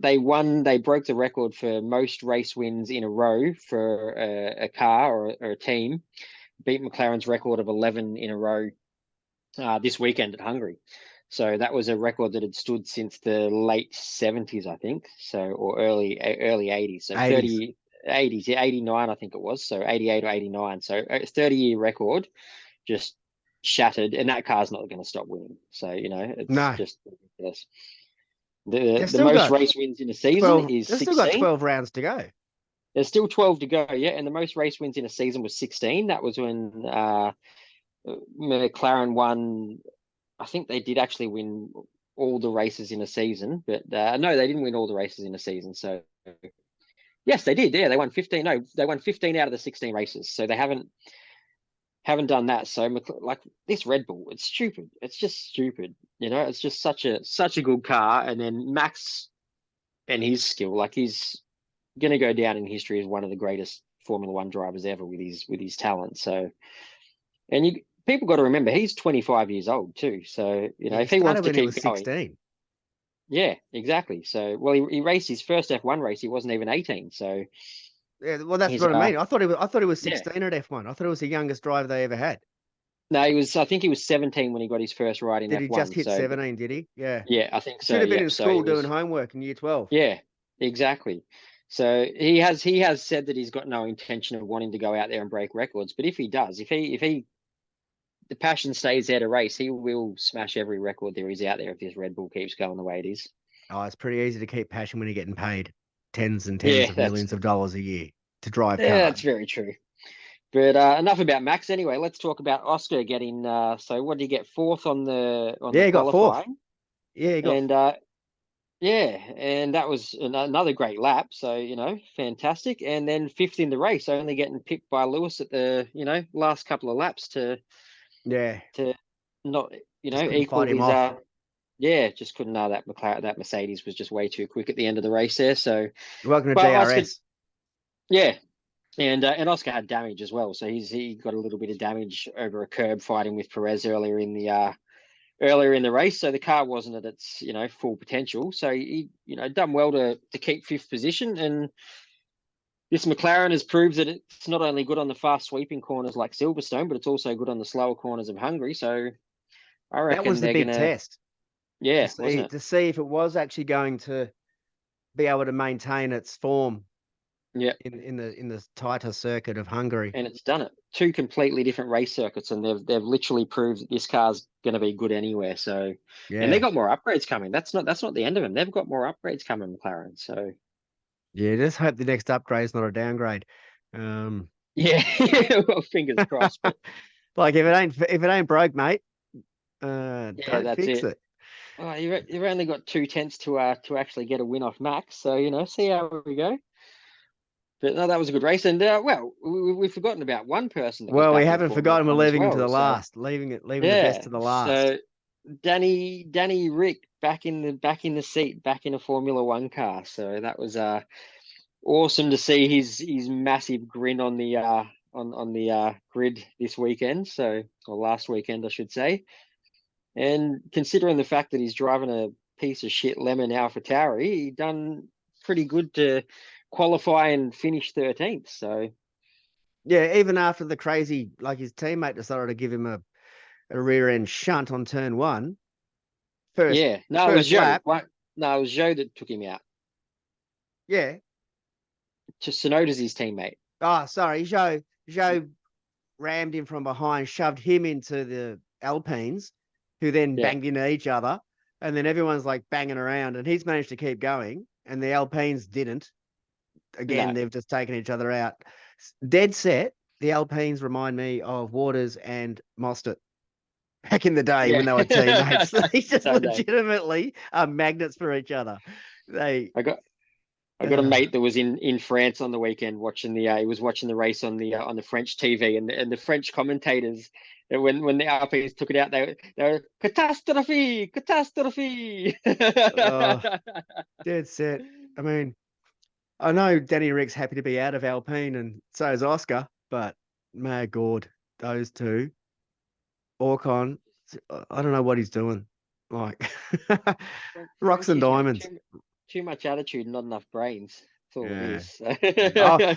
they broke the record for most race wins in a row for a car or a team, beat McLaren's record of 11 in a row this weekend at Hungary. So that was a record that had stood since the late 70s, I think. So, or early 80s. So 80s. 80s, yeah, 89, I think it was. So 88 or 89. So a 30-year record just shattered, and that car's not going to stop winning. So, it's No. just ridiculous. The still most got race wins in a season is they've 16. still got 12 rounds to go. There's still 12 to go, yeah. And the most race wins in a season was 16. That was when McLaren won. I think they did actually win all the races in a season, but no, they didn't win all the races in a season. So yes, they did. Yeah, they won 15. No, they won 15 out of the 16 races. So they haven't done that. So like this Red Bull, it's stupid. It's just stupid. It's just such a good car. And then Max and his skill, like, he's going to go down in history as one of the greatest Formula One drivers ever with his talent. So, and people got to remember, he's 25 years old too. So, if he wants to when he keep was going, 16. yeah, exactly. So, well, he raced his first F1 race. He wasn't even 18. So, Yeah, well, that's what I mean. I thought he was yeah. 16 at F1. I thought it was the youngest driver they ever had. No, I think he was 17 when he got his first ride in Did F1. he just hit so 17, did he? Yeah. Yeah, I think so. Should have been Yeah. in So school doing homework in year 12. yeah, exactly. So he has said that he's got no intention of wanting to go out there and break records. But if he does, if the passion stays there to race, he will smash every record there is out there if this Red Bull keeps going the way it is. Oh, it's pretty easy to keep passion when you're getting paid tens and tens of Yeah, millions of dollars a year to drive cars. that's very true. But enough about Max. Anyway, let's talk about Oscar getting. So what did he get? Fourth on the he got fourth. qualifying. Yeah, he got. And yeah, and that was another great lap. So, fantastic. And then fifth in the race, only getting pipped by Lewis at the, last couple of laps to not, equal him his off. Yeah, just couldn't know that Mercedes was just way too quick at the end of the race there. So Welcome to but DRS. Oscar, yeah. And Oscar had damage as well. So he got a little bit of damage over a curb fighting with Perez earlier in the race, so the car wasn't at its full potential. So he done well to keep fifth position, and this McLaren has proved that it's not only good on the fast sweeping corners like Silverstone, but it's also good on the slower corners of Hungary. So I reckon that was the they're big gonna test. Yeah, wasn't it? To see if it was actually going to be able to maintain its form. Yeah, in the tighter circuit of Hungary, and it's done it. 2 completely different race circuits, and they've literally proved that this car's going to be good anywhere. So, yeah, and they got more upgrades coming. That's not the end of them. They've got more upgrades coming, McLaren. So, yeah, just hope the next upgrade is not a downgrade. Yeah, well, fingers crossed. But like if it ain't broke, mate, don't that's fix it. Oh, you've only got 2 tenths to actually get a win off Max. So see how we go. But no, that was a good race. And well, we've forgotten about one person that was Well, we back in haven't Formula forgotten. We're One as leaving him to well. the So last, leaving the best yeah, to the last. so Danny Rick back in the seat, back in a Formula One car. So that was awesome to see his massive grin on the grid this weekend. So, or last weekend, I should say. And considering the fact that he's driving a piece of shit lemon AlphaTauri, he done pretty good to qualify and finish 13th. So Yeah, even after the crazy, like his teammate decided to give him a rear end shunt on turn one, first yeah, no, it was first Joe. lap. What? No, it was Joe that took him out. Yeah. Tsunoda's his teammate. Oh, sorry. Joe rammed him from behind, shoved him into the Alpines, who then Yeah, banged into each other. And then everyone's like banging around, and he's managed to keep going, and the Alpines didn't. Again, no, they've just taken each other out. Dead set. The Alpines remind me of Waters and Mostert back in the day yeah. when they were teammates. They just Don't know. legitimately are magnets for each other. They I got a mate that was in France on the weekend watching the he was watching the race on the French TV, and the French commentators, when the Alpines took it out, they were catastrophe, catastrophe. dead set. I mean, I know Danny Rick's happy to be out of Alpine, and so is Oscar, but my God, those two, Orcon, I don't know what he's doing. Like rocks and Frenchie's got diamonds. too much attitude, not enough brains. That's all it Yeah. is. Oh,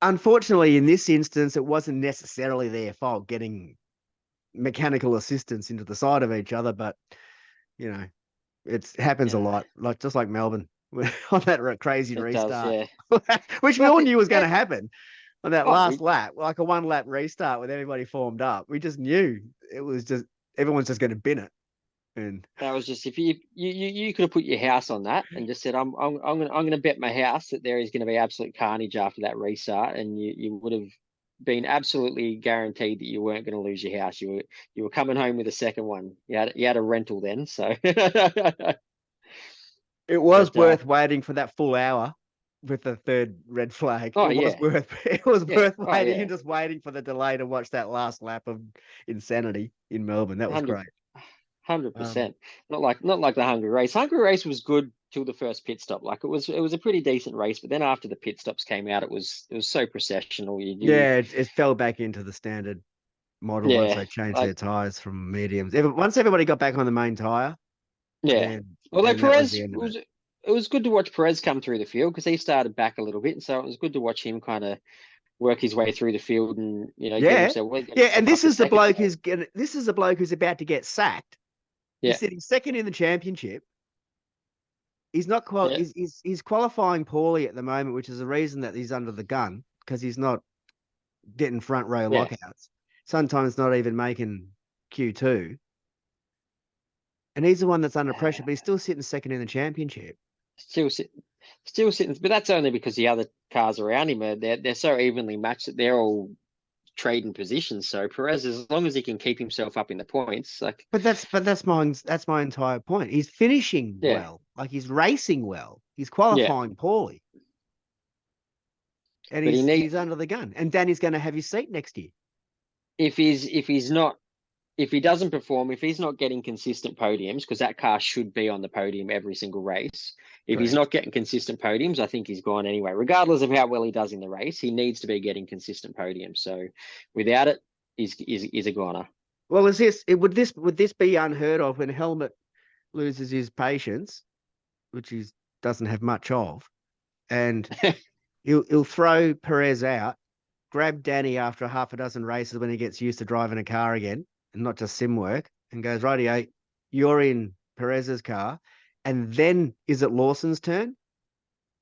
unfortunately, in this instance, it wasn't necessarily their fault getting mechanical assistance into the side of each other, but you know, it happens a Yeah, lot, like just like Melbourne on that crazy it does. restart, Yeah. which we Well, all knew was going to happen on that oh, last lap, like a 1 lap restart with everybody formed up. We just knew it was just everyone's just going to bin it. And that was just if you could have put your house on that and just said I'm gonna bet my house that there is going to be absolute carnage after that restart, and you would have been absolutely guaranteed that you weren't going to lose your house. You were coming home with a second one. You had a rental then, so it was but worth waiting for that full hour with the third red flag. oh It was yeah, worth it was yeah, worth oh waiting yeah, and just waiting for the delay to watch that last lap of insanity in Melbourne. That was 100 great. Um, 100%. Not like the Hungary race. Hungary race was good till the first pit stop. Like it was a pretty decent race, but then after the pit stops came out, it was so processional. yeah, it fell back into the standard model once Yeah, they changed their like tires from mediums. Once everybody got back on the main tire, yeah. then Although that was Perez the end of it. it was good to watch Perez come through the field because he started back a little bit, and so it was good to watch him kind of work his way through the field and Yeah, get yeah, and himself up to second. this is the bloke who's about to get sacked. Yeah, He's sitting second in the championship. He's not yeah, he's qualifying poorly at the moment, which is the reason that he's under the gun because he's not getting front row yeah. lockouts. Sometimes not even making Q2. And he's the one that's under pressure, but he's still sitting second in the championship. Still sitting, still sitting, but that's only because the other cars around him they're so evenly matched that they're all trading positions. So Perez, as long as he can keep himself up in the points, like That's my entire point. He's finishing yeah, well, like he's racing well. He's yeah. qualifying poorly, and But he he's needs under the gun. And Danny's going to have his seat next year. if he's not if he doesn't perform, if he's not getting consistent podiums, because that car should be on the podium every single race. If he's Correct. not getting consistent podiums, I think he's gone anyway. Regardless of how well he does in the race, he needs to be getting consistent podiums. So without it, he's a goner. Well, would this be unheard of when Helmut loses his patience, which he doesn't have much of, and he'll throw Perez out, grab Danny after a half a dozen races when he gets used to driving a car again and not just sim work, and goes, rightio, you're in Perez's car. And then is it Lawson's turn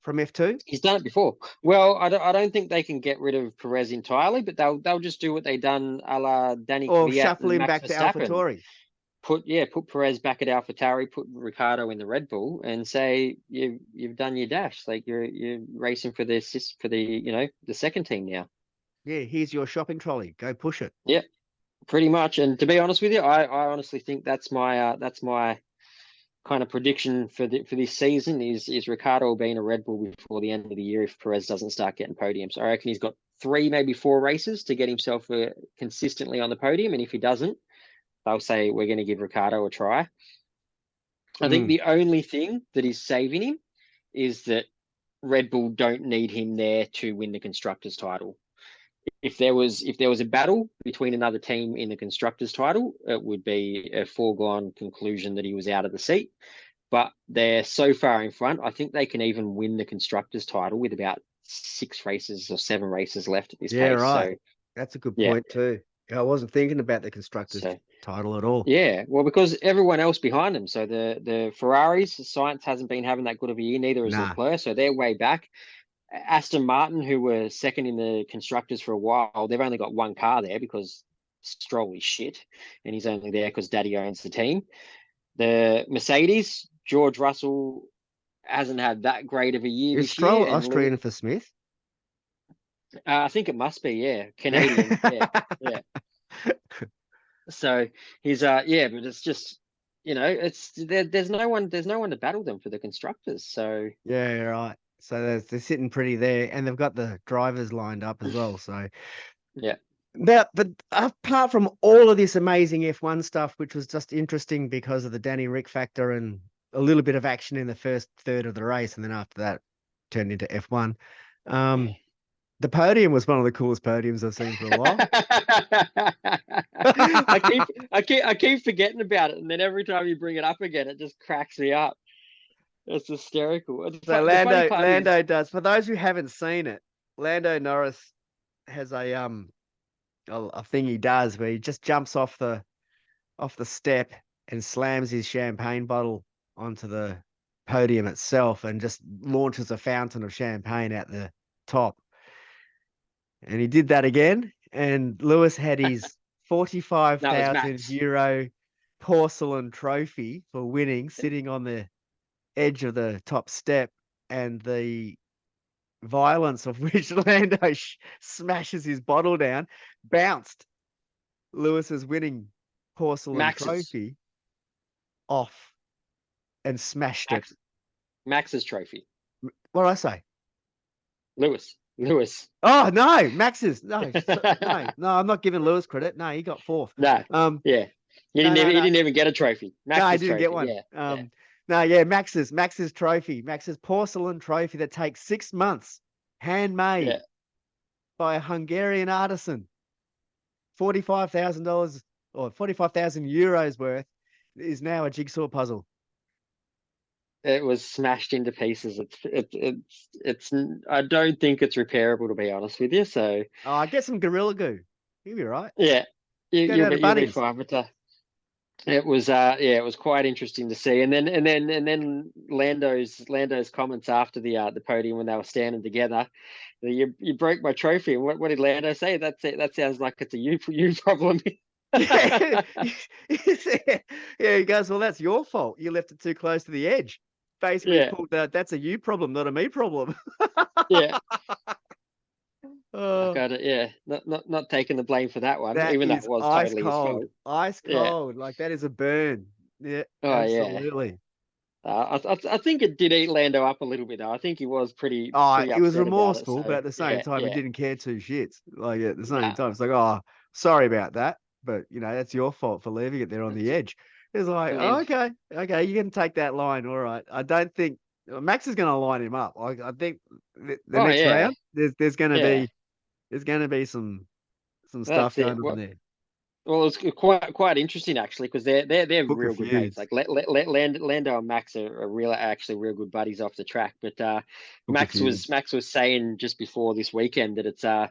from F2? He's done it before. Well, I don't think they can get rid of Perez entirely, but they'll just do what they done a la Danny Or Kvyat shuffle and him Max back to Verstappen. AlphaTauri? Put Perez back at AlphaTauri, put Ricciardo in the Red Bull, and say you've done your dash. Like you're racing for the second team now. Yeah, here's your shopping trolley. Go push it. Yeah, pretty much. And to be honest with you, I honestly think that's my kind of prediction for this season is Ricciardo being a Red Bull before the end of the year if Perez doesn't start getting podiums. I reckon he's got 3, maybe 4 races to get himself consistently on the podium, and if he doesn't, they'll say we're going to give Ricciardo a try. I think the only thing that is saving him is that Red Bull don't need him there to win the constructors title. If there was a battle between another team in the constructors title, it would be a foregone conclusion that he was out of the seat. But they're so far in front, I think they can even win the constructors title with about 6 races or 7 races left at this pace. Right. So that's a good point too. I wasn't thinking about the constructors title at all. Yeah, well, because everyone else behind them. So the Ferraris, Sainz hasn't been having that good of a year, neither is Leclerc. So they're way back. Aston Martin, who were second in the constructors for a while, they've only got 1 car there because Stroll is shit, and he's only there because Daddy owns the team. The Mercedes, George Russell hasn't had that great of a year Is this Stroll year. Austrian for Smith? I think it must be, yeah, Canadian, yeah. So he's but it's just, it's there's no one to battle them for the constructors. So yeah, right. So they're sitting pretty there, and they've got the drivers lined up as well. So yeah. But apart from all of this amazing F1 stuff, which was just interesting because of the Danny Rick factor and a little bit of action in the first third of the race, and then after that turned into F1. The podium was one of the coolest podiums I've seen for a while. I keep forgetting about it, and then every time you bring it up again, it just cracks me up. It's hysterical. So Lando does. For those who haven't seen it, Lando Norris has a thing he does where he just jumps off the step and slams his champagne bottle onto the podium itself and just launches a fountain of champagne at the top. And he did that again. And Lewis had his 45,000 euro porcelain trophy for winning sitting on the edge of the top step, and the violence of which Lando smashes his bottle down bounced Lewis's winning porcelain trophy off and smashed it. Max's trophy. What did I say? Lewis. Oh no, Max's. No, I'm not giving Lewis credit. No, he got 4th. No. Yeah. He didn't even get a trophy. Max's he didn't get one. Yeah. Max's trophy. Max's porcelain trophy that takes 6 months, handmade by a Hungarian artisan. $45,000 or 45,000 euros worth is now a jigsaw puzzle. It was smashed into pieces. It's I don't think it's repairable, to be honest with you. So I get some Gorilla Glue. You'll be right. Yeah, you'll be fine. But it was quite interesting to see. And then Lando's comments after the podium when they were standing together. You broke my trophy. And what did Lando say? That's it. That sounds like it's a you problem. Yeah, he goes, well, that's your fault. You left it too close to the edge. Basically, pulled that's a you problem, not a me problem. Yeah. I got it. Yeah, not taking the blame for that one, even though it was totally his fault. Ice cold, like that is a burn. Yeah, absolutely. I think it did eat Lando up a little bit, though. I think he was pretty. He was remorseful, but at the same time, he didn't care 2 shits. Like at the same time, it's like, oh, sorry about that, but that's your fault for leaving it there on the edge. It's like, okay, you can take that line. All right. I don't think Max is going to line him up. I think the next round, there's going to be some stuff going on there. Well, it's quite interesting actually, because they're real good mates. Like Lando and Max are actually real good buddies off the track. But Max was saying just before this weekend that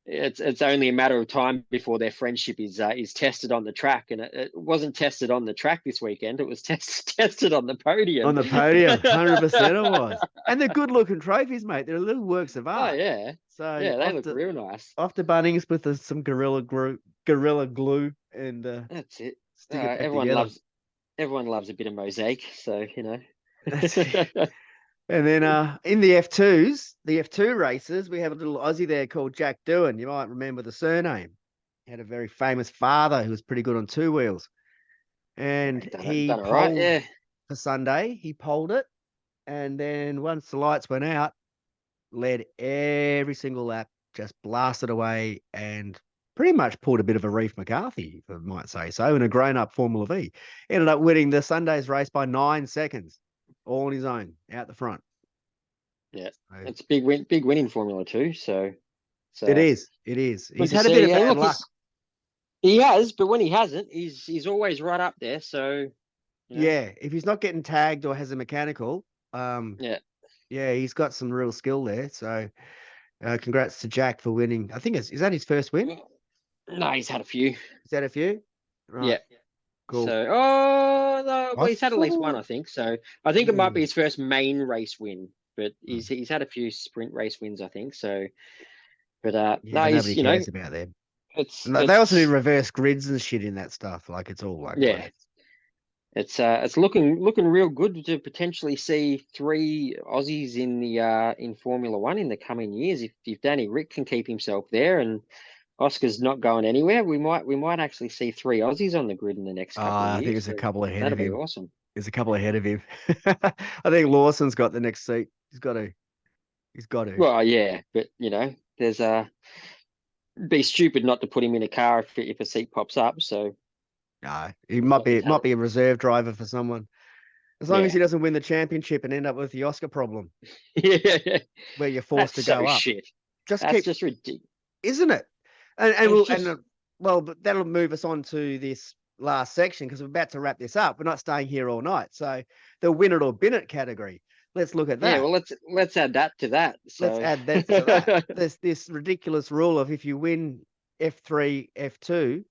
it's only a matter of time before their friendship is tested on the track, and it wasn't tested on the track this weekend. It was tested on the podium. On the podium, 100% it was. And they're good-looking trophies, mate. They're little works of art. Oh yeah. So yeah, they look real nice. Off to Bunnings with some gorilla glue, and that's it. Stick it everyone loves a bit of mosaic, so And then in the F2s, the F2 races, we have a little Aussie there called Jack Doohan. You might remember the surname. He had a very famous father who was pretty good on 2 wheels. And he for Sunday. He poled it. And then once the lights went out, led every single lap, just blasted away and pretty much pulled a bit of a Reef McCarthy, if I might say so, in a grown-up Formula V. Ended up winning the Sunday's race by 9 seconds, all on his own, out the front. Yeah, So, it's big win in Formula 2. So it is. He's good to had a see. bit of Yeah, bad look, luck. he has, but when he hasn't, he's always right up there. So Yeah, if he's not getting tagged or has a mechanical, yeah, he's got some real skill there. So, congrats to Jack for winning. I think is that his first win? no, he's had a few. Is that a few? Yeah. Right. Cool. So, oh no, I well, he's had at least one, thought. I think. So, I think it might be his first main race win, but he's had a few sprint race wins, I think. So, but Yeah, no, but he's nobody cares about them. it's And they also do reverse grids and shit in that stuff. Like it's all like yeah, it's looking real good to potentially see 3 Aussies in the in Formula One in the coming years. If Danny Rick can keep himself there and Oscar's not going anywhere, we might actually see 3 Aussies on the grid in the next couple of I think years. it's a So couple ahead of that'd be him. awesome. There's a couple ahead of him. I think Lawson's got the next seat. He's got to. He's got to. Well, yeah, but there's be stupid not to put him in a car if a seat pops up. So No, he he's might got the be talent. a reserve driver for someone. As long as Yeah, he doesn't win the championship and end up with the Oscar problem, yeah, where you're forced that's to so go up. shit. Just That's keep, just ridiculous. isn't it? And It's we'll just well, but that'll move us on to this last section because we're about to wrap this up. We're not staying here all night. So the win it or bin it category. Let's look at yeah. that. Well, let's add that to that. Let's So add that to that. There's this ridiculous rule of if you win F3, F2,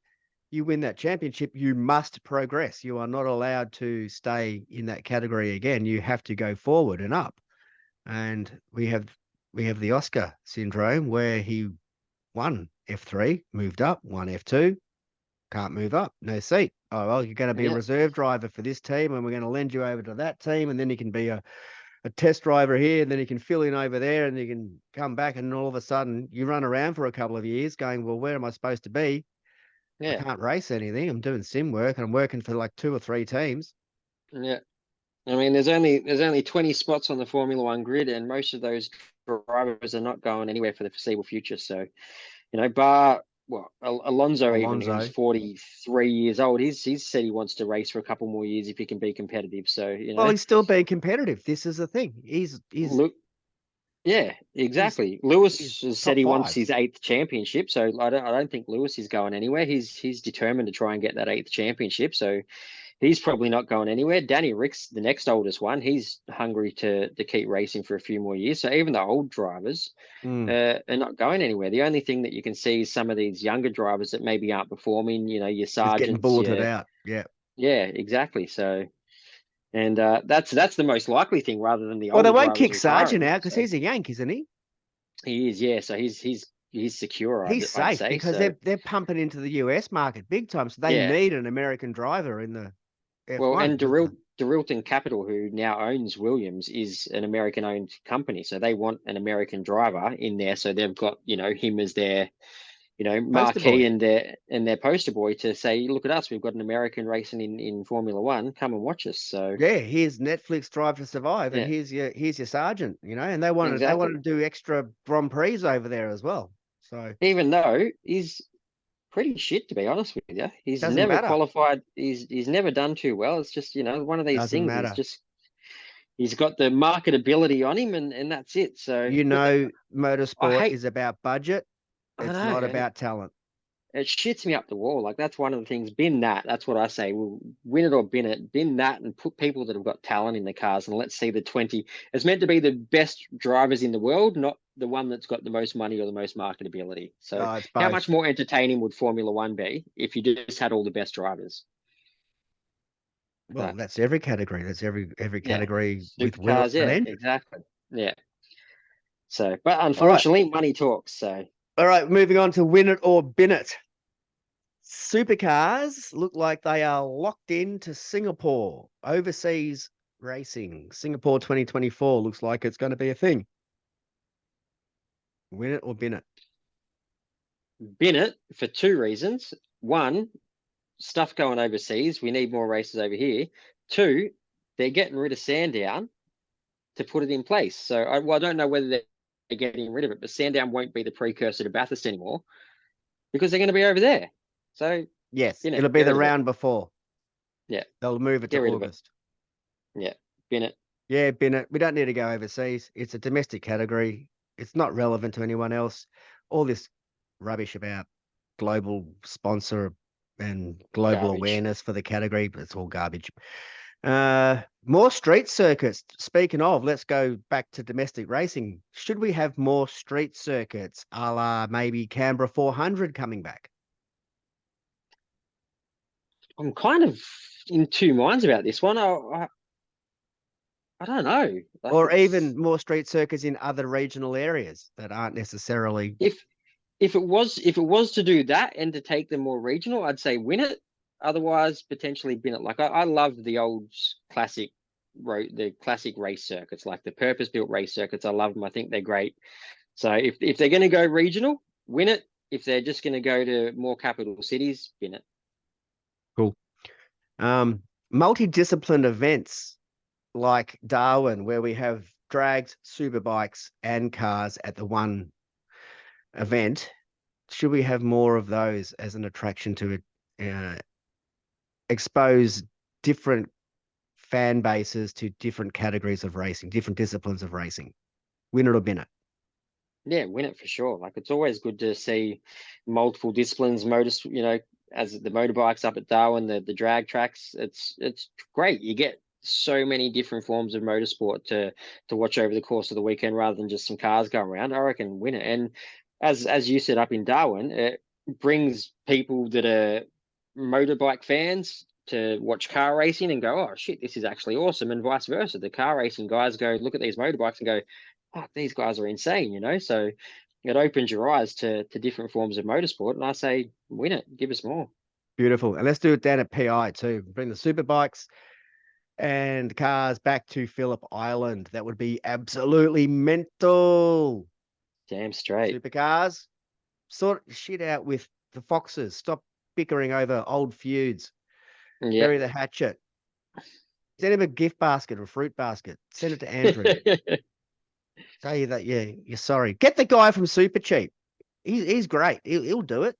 you win that championship, you must progress. You are not allowed to stay in that category again. You have to go forward and up. And we have the Oscar syndrome where he won F3, moved up, won F2, can't move up, no seat. Oh, well, you're going to be a yeah, reserve driver for this team, and we're going to lend you over to that team, and then you can be a test driver here, and then you can fill in over there, and you can come back, and all of a sudden you run around for a couple of years going, well, where am I supposed to be? I yeah, can't race anything. I'm doing sim work, and I'm working for like 2 or 3 teams. yeah. I mean, there's only 20 spots on the Formula One grid, and most of those drivers are not going anywhere for the foreseeable future. So, bar Alonso, even who's Alonso. 43 years old, he's said he wants to race for a couple more years if he can be competitive. So, Well, he's still being competitive. This is the thing. look, yeah, he's exactly. Lewis he's has said top he wants 5. his 8th championship, so I don't think Lewis is going anywhere. He's determined to try and get that 8th championship, so he's probably not going anywhere. Danny Rick's the next oldest one. He's hungry to keep racing for a few more years. So even the old drivers are not going anywhere. The only thing that you can see is some of these younger drivers that maybe aren't performing. Your Just getting Sargents, bulleted out. Yeah. yeah, exactly. So and that's the most likely thing rather than the Well, they older won't drivers kick Sargent retiring. out because So he's a Yank, isn't he? he is, yeah. So he's secure. He's I'd safe say because so. they're pumping into the US market big time. So they Yeah. need an American driver in the Well, F1. and Derilton Capital, who now owns Williams, is an American-owned company, so they want an American driver in there. So they've got him as their Poster marquee boy. and their poster boy to say, look at us, we've got an American racing in Formula One. Come and watch us. So Yeah, here's Netflix Drive to Survive, and yeah, here's your sergeant, and they wanted to exactly. do extra Grand Prix over there as well. So Even though he's pretty shit, to be honest with you, he's doesn't never matter. qualified. He's never done too well. It's just one of these Doesn't things. Is matter. just he's got the marketability on him, and that's it. So look, I Motorsport hate. is about budget. I It's know, not and about talent. it shits me up the wall. Like that's one of the things. Bin that. That's what I say. We'll win it or bin it. Bin that and put people that have got talent in the cars, and let's see the 20. It's meant to be the best drivers in the world, not the one that's got the most money or the most marketability. So It's how both. much more entertaining would Formula One be if you just had all the best drivers? Well, But that's every category. That's every yeah, category with wheels supercars. and Yeah, engine. exactly. Yeah. So, but All right. unfortunately, money talks. So All right, moving on to win it or bin it. Supercars look like they are locked into Singapore. Overseas racing. Singapore 2024 looks like it's going to be a thing. Win it or bin it. bin it for 2 reasons. One, stuff going overseas. We need more races over here. Two, they're getting rid of Sandown to put it in place. So I don't know whether they're getting rid of it, but Sandown won't be the precursor to Bathurst anymore because they're going to be over there. So Yes, bin it, it'll be get the rid of it. round before. Yeah, They'll move it get to rid of it. August. Yeah, bin it. Yeah, Bennett. We don't need to go overseas. It's a domestic category. It's not relevant to anyone else. All this rubbish about global sponsor and global Garbage. awareness for the category, but it's all garbage. More street circuits. Speaking of, let's go back to domestic racing. Should we have more street circuits, a la maybe Canberra 400 coming back? I'm kind of in two minds about this one. I don't know. Like Or it's even more street circuits in other regional areas that aren't necessarily. if it was to do that and to take them more regional, I'd say win it. Otherwise, potentially bin it. Like I love the old classic the classic race circuits, like the purpose-built race circuits. I love them. I think they're great. So if they're going to go regional, win it. If they're just going to go to more capital cities, bin it. Cool. Multidisciplined events like Darwin, where we have drags, superbikes, and cars at the one event. Should we have more of those as an attraction to expose different fan bases to different categories of racing, different disciplines of racing? Win it or bin it. Yeah, win it for sure. Like it's always good to see multiple disciplines, as the motorbikes up at Darwin, the drag tracks. It's great. You get so many different forms of motorsport to watch over the course of the weekend rather than just some cars going around. I reckon win it. And as you said up in Darwin, it brings people that are motorbike fans to watch car racing and go, oh shit, this is actually awesome, and vice versa. The car racing guys go look at these motorbikes and go, oh, these guys are insane. So it opens your eyes to different forms of motorsport. And I say, win it, give us more. Beautiful. And let's do it down at PI too. Bring the superbikes and cars back to Phillip Island. That would be absolutely mental. Damn straight. Supercars, sort shit out with the Foxes. Stop bickering over old feuds. Yeah. Bury the hatchet. Send him a gift basket or a fruit basket. Send it to Andrew. Say that, yeah, you're sorry. Get the guy from Super Cheap. He's great. He'll do it.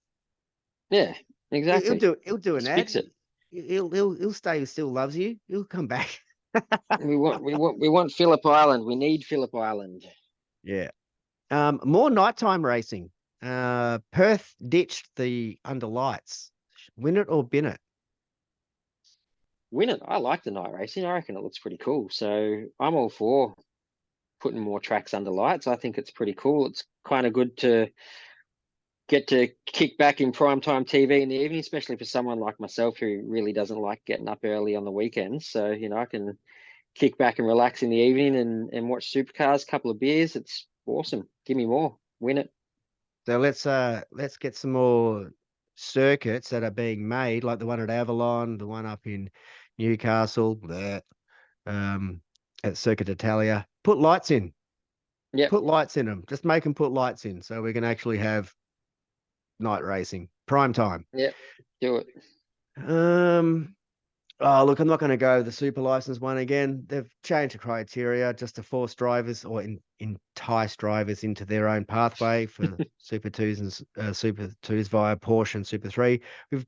Yeah, exactly. He'll do an Let's ad. fix it. He'll stay. He still loves you. He'll come back. We want Phillip Island. We need Phillip Island. Yeah. More nighttime racing. Perth ditched the under lights. Win it or bin it. Win it. I like the night racing. I reckon it looks pretty cool. So I'm all for putting more tracks under lights. I think it's pretty cool. It's kind of good to get to kick back in primetime TV in the evening, especially for someone like myself who really doesn't like getting up early on the weekends. So, I can kick back and relax in the evening and watch Supercars, couple of beers. It's awesome. Give me more. Win it. So let's get some more circuits that are being made, like the one at Avalon, the one up in Newcastle, at Circuit Italia. Put lights in. Yeah. Put lights in them. Just make them put lights in so we can actually have night racing, prime time. Yeah. Do it. Oh, look, I'm not going to go the super license one again. They've changed the criteria just to force drivers or entice drivers into their own pathway for Super 2s and Super 2s via Porsche and Super 3. We've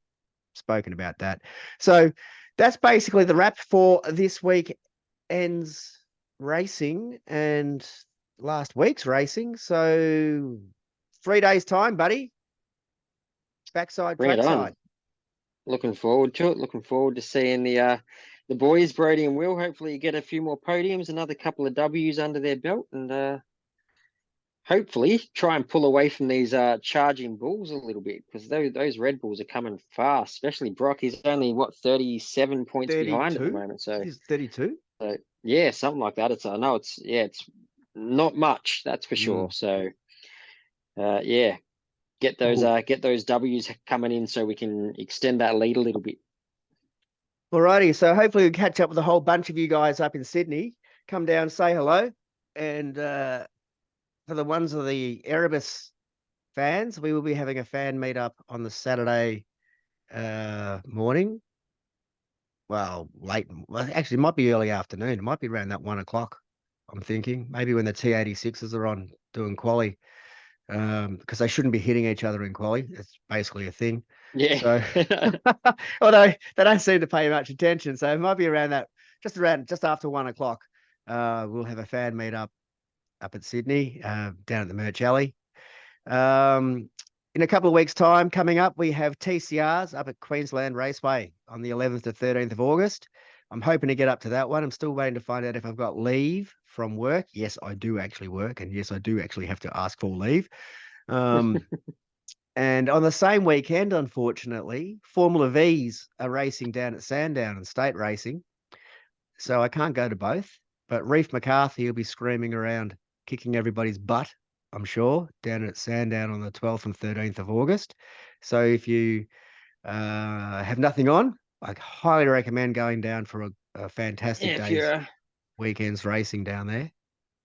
spoken about that. So that's basically the wrap for this weekend's racing and last week's racing. So 3 days' time, buddy. Backside, Bring it on. trackside. Looking forward to it. Looking forward to seeing the boys, Brody and Will. Hopefully, get a few more podiums, another couple of W's under their belt, and hopefully try and pull away from these charging bulls a little bit, because those Red Bulls are coming fast. Especially Brock. He's only 37 points behind at the moment. So he's 32. So yeah, something like that. It's it's not much, that's for sure. So yeah, get those W's coming in so we can extend that lead a little bit. Alrighty, so hopefully we'll catch up with a whole bunch of you guys up in Sydney. Come down, say hello, and for the ones of the Erebus fans, we will be having a fan meetup on the Saturday morning. well, late. Well, actually, it might be early afternoon. It might be around that 1 o'clock. I'm thinking maybe when the T86s are on doing quali, because they shouldn't be hitting each other in quali. It's basically a thing. Yeah. So, although they don't seem to pay much attention, so it might be around that, just after 1 o'clock. We'll have a fan meet up at Sydney, down at the Merch Alley. In a couple of weeks' time, coming up, we have TCRs up at Queensland Raceway on the 11th to 13th of August. I'm hoping to get up to that one. I'm still waiting to find out if I've got leave from work. Yes, I do actually work, and yes, I do actually have to ask for leave. And on the same weekend, unfortunately, Formula V's are racing down at Sandown and state racing. So I can't go to both. But Reef McCarthy will be screaming around, kicking everybody's butt, I'm sure, down at Sandown on the 12th and 13th of August. So if you have nothing on, I highly recommend going down for a fantastic Yeah, day's weekend's racing down there.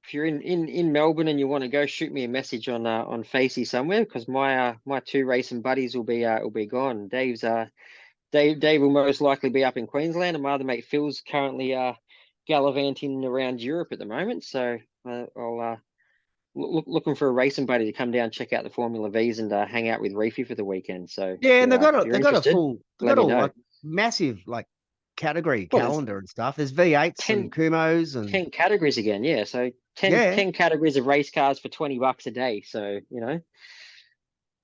if you're in Melbourne and you want to go, shoot me a message on Facey somewhere, because my two racing buddies will be gone. Dave will most likely be up in Queensland, and my other mate Phil's currently gallivanting around Europe at the moment. So I'll looking for a racing buddy to come down, check out the Formula V's, and hang out with Reefy for the weekend. So Yeah, and if you're interested, they've let got a me know. like massive like category Well, there's calendar and stuff. There's V8s 10, and Kumos and 10 categories again. Yeah, so 10, yeah, 10 categories of race cars for $20 a day. So yeah,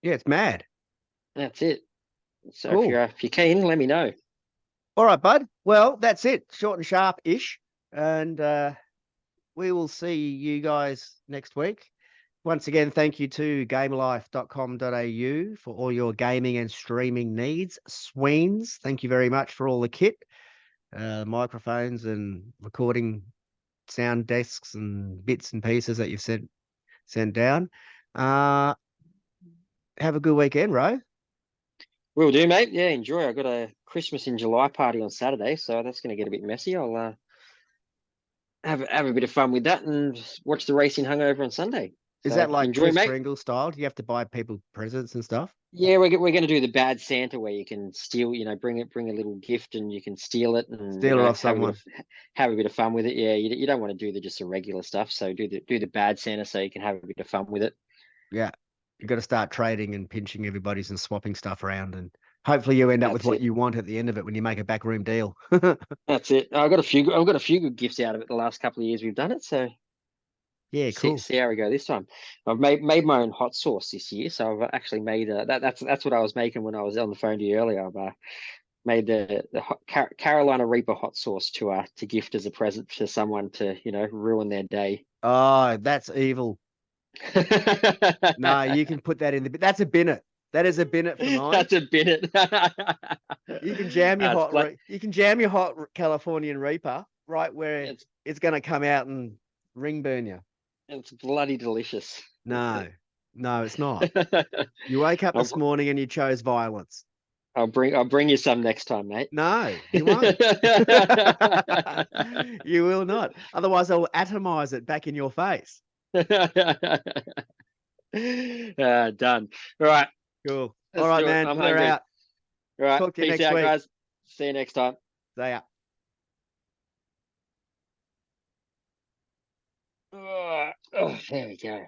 it's mad. that's it. So Cool. if you're keen, let me know. All right, bud. Well, that's it. Short and sharp-ish. And we will see you guys next week. Once again, thank you to gamelife.com.au for all your gaming and streaming needs. Sweens, thank you very much for all the kit, microphones and recording sound desks and bits and pieces that you've sent down. Have a good weekend, Ro. Will do, mate. Yeah, enjoy. I've got a Christmas in July party on Saturday, so that's going to get a bit messy. I'll have a bit of fun with that and watch the racing hungover on Sunday. Is So that like enjoy, Chris mate. Kringle style? Do you have to buy people presents and stuff? Yeah, we're going to do the bad Santa where you can steal, bring a little gift and you can steal it and Steal it off someone. have a bit of fun with it. Yeah, you don't want to do just the regular stuff. So do the bad Santa so you can have a bit of fun with it. Yeah. You've got to start trading and pinching everybody's and swapping stuff around, and hopefully you end up with That's what it. you want at the end of it when you make a backroom deal. That's it. I've got a few good gifts out of it the last couple of years we've done it. So Yeah, cool. see how we go this time. I've made my own hot sauce this year, so I've actually made that's what I was making when I was on the phone to you earlier. I've made the Carolina Reaper hot sauce to gift as a present to someone to ruin their day. Oh, that's evil. No, you can put that in the. That's a binnet. That is a binnet for mine. That's a binnet. You can jam your It's you can jam your hot Californian Reaper right where it's going to come out and ring burn you. It's bloody delicious. No, it's not. You wake up this morning and you chose violence. I'll bring you some next time, mate. No, you won't. You will not. Otherwise, I'll atomize it back in your face. Done. All right. Cool. All right, man. I'm We're hungry. out. All right. Talk to you Peace next out, week. guys. See you next time. See ya. Oh, there we go.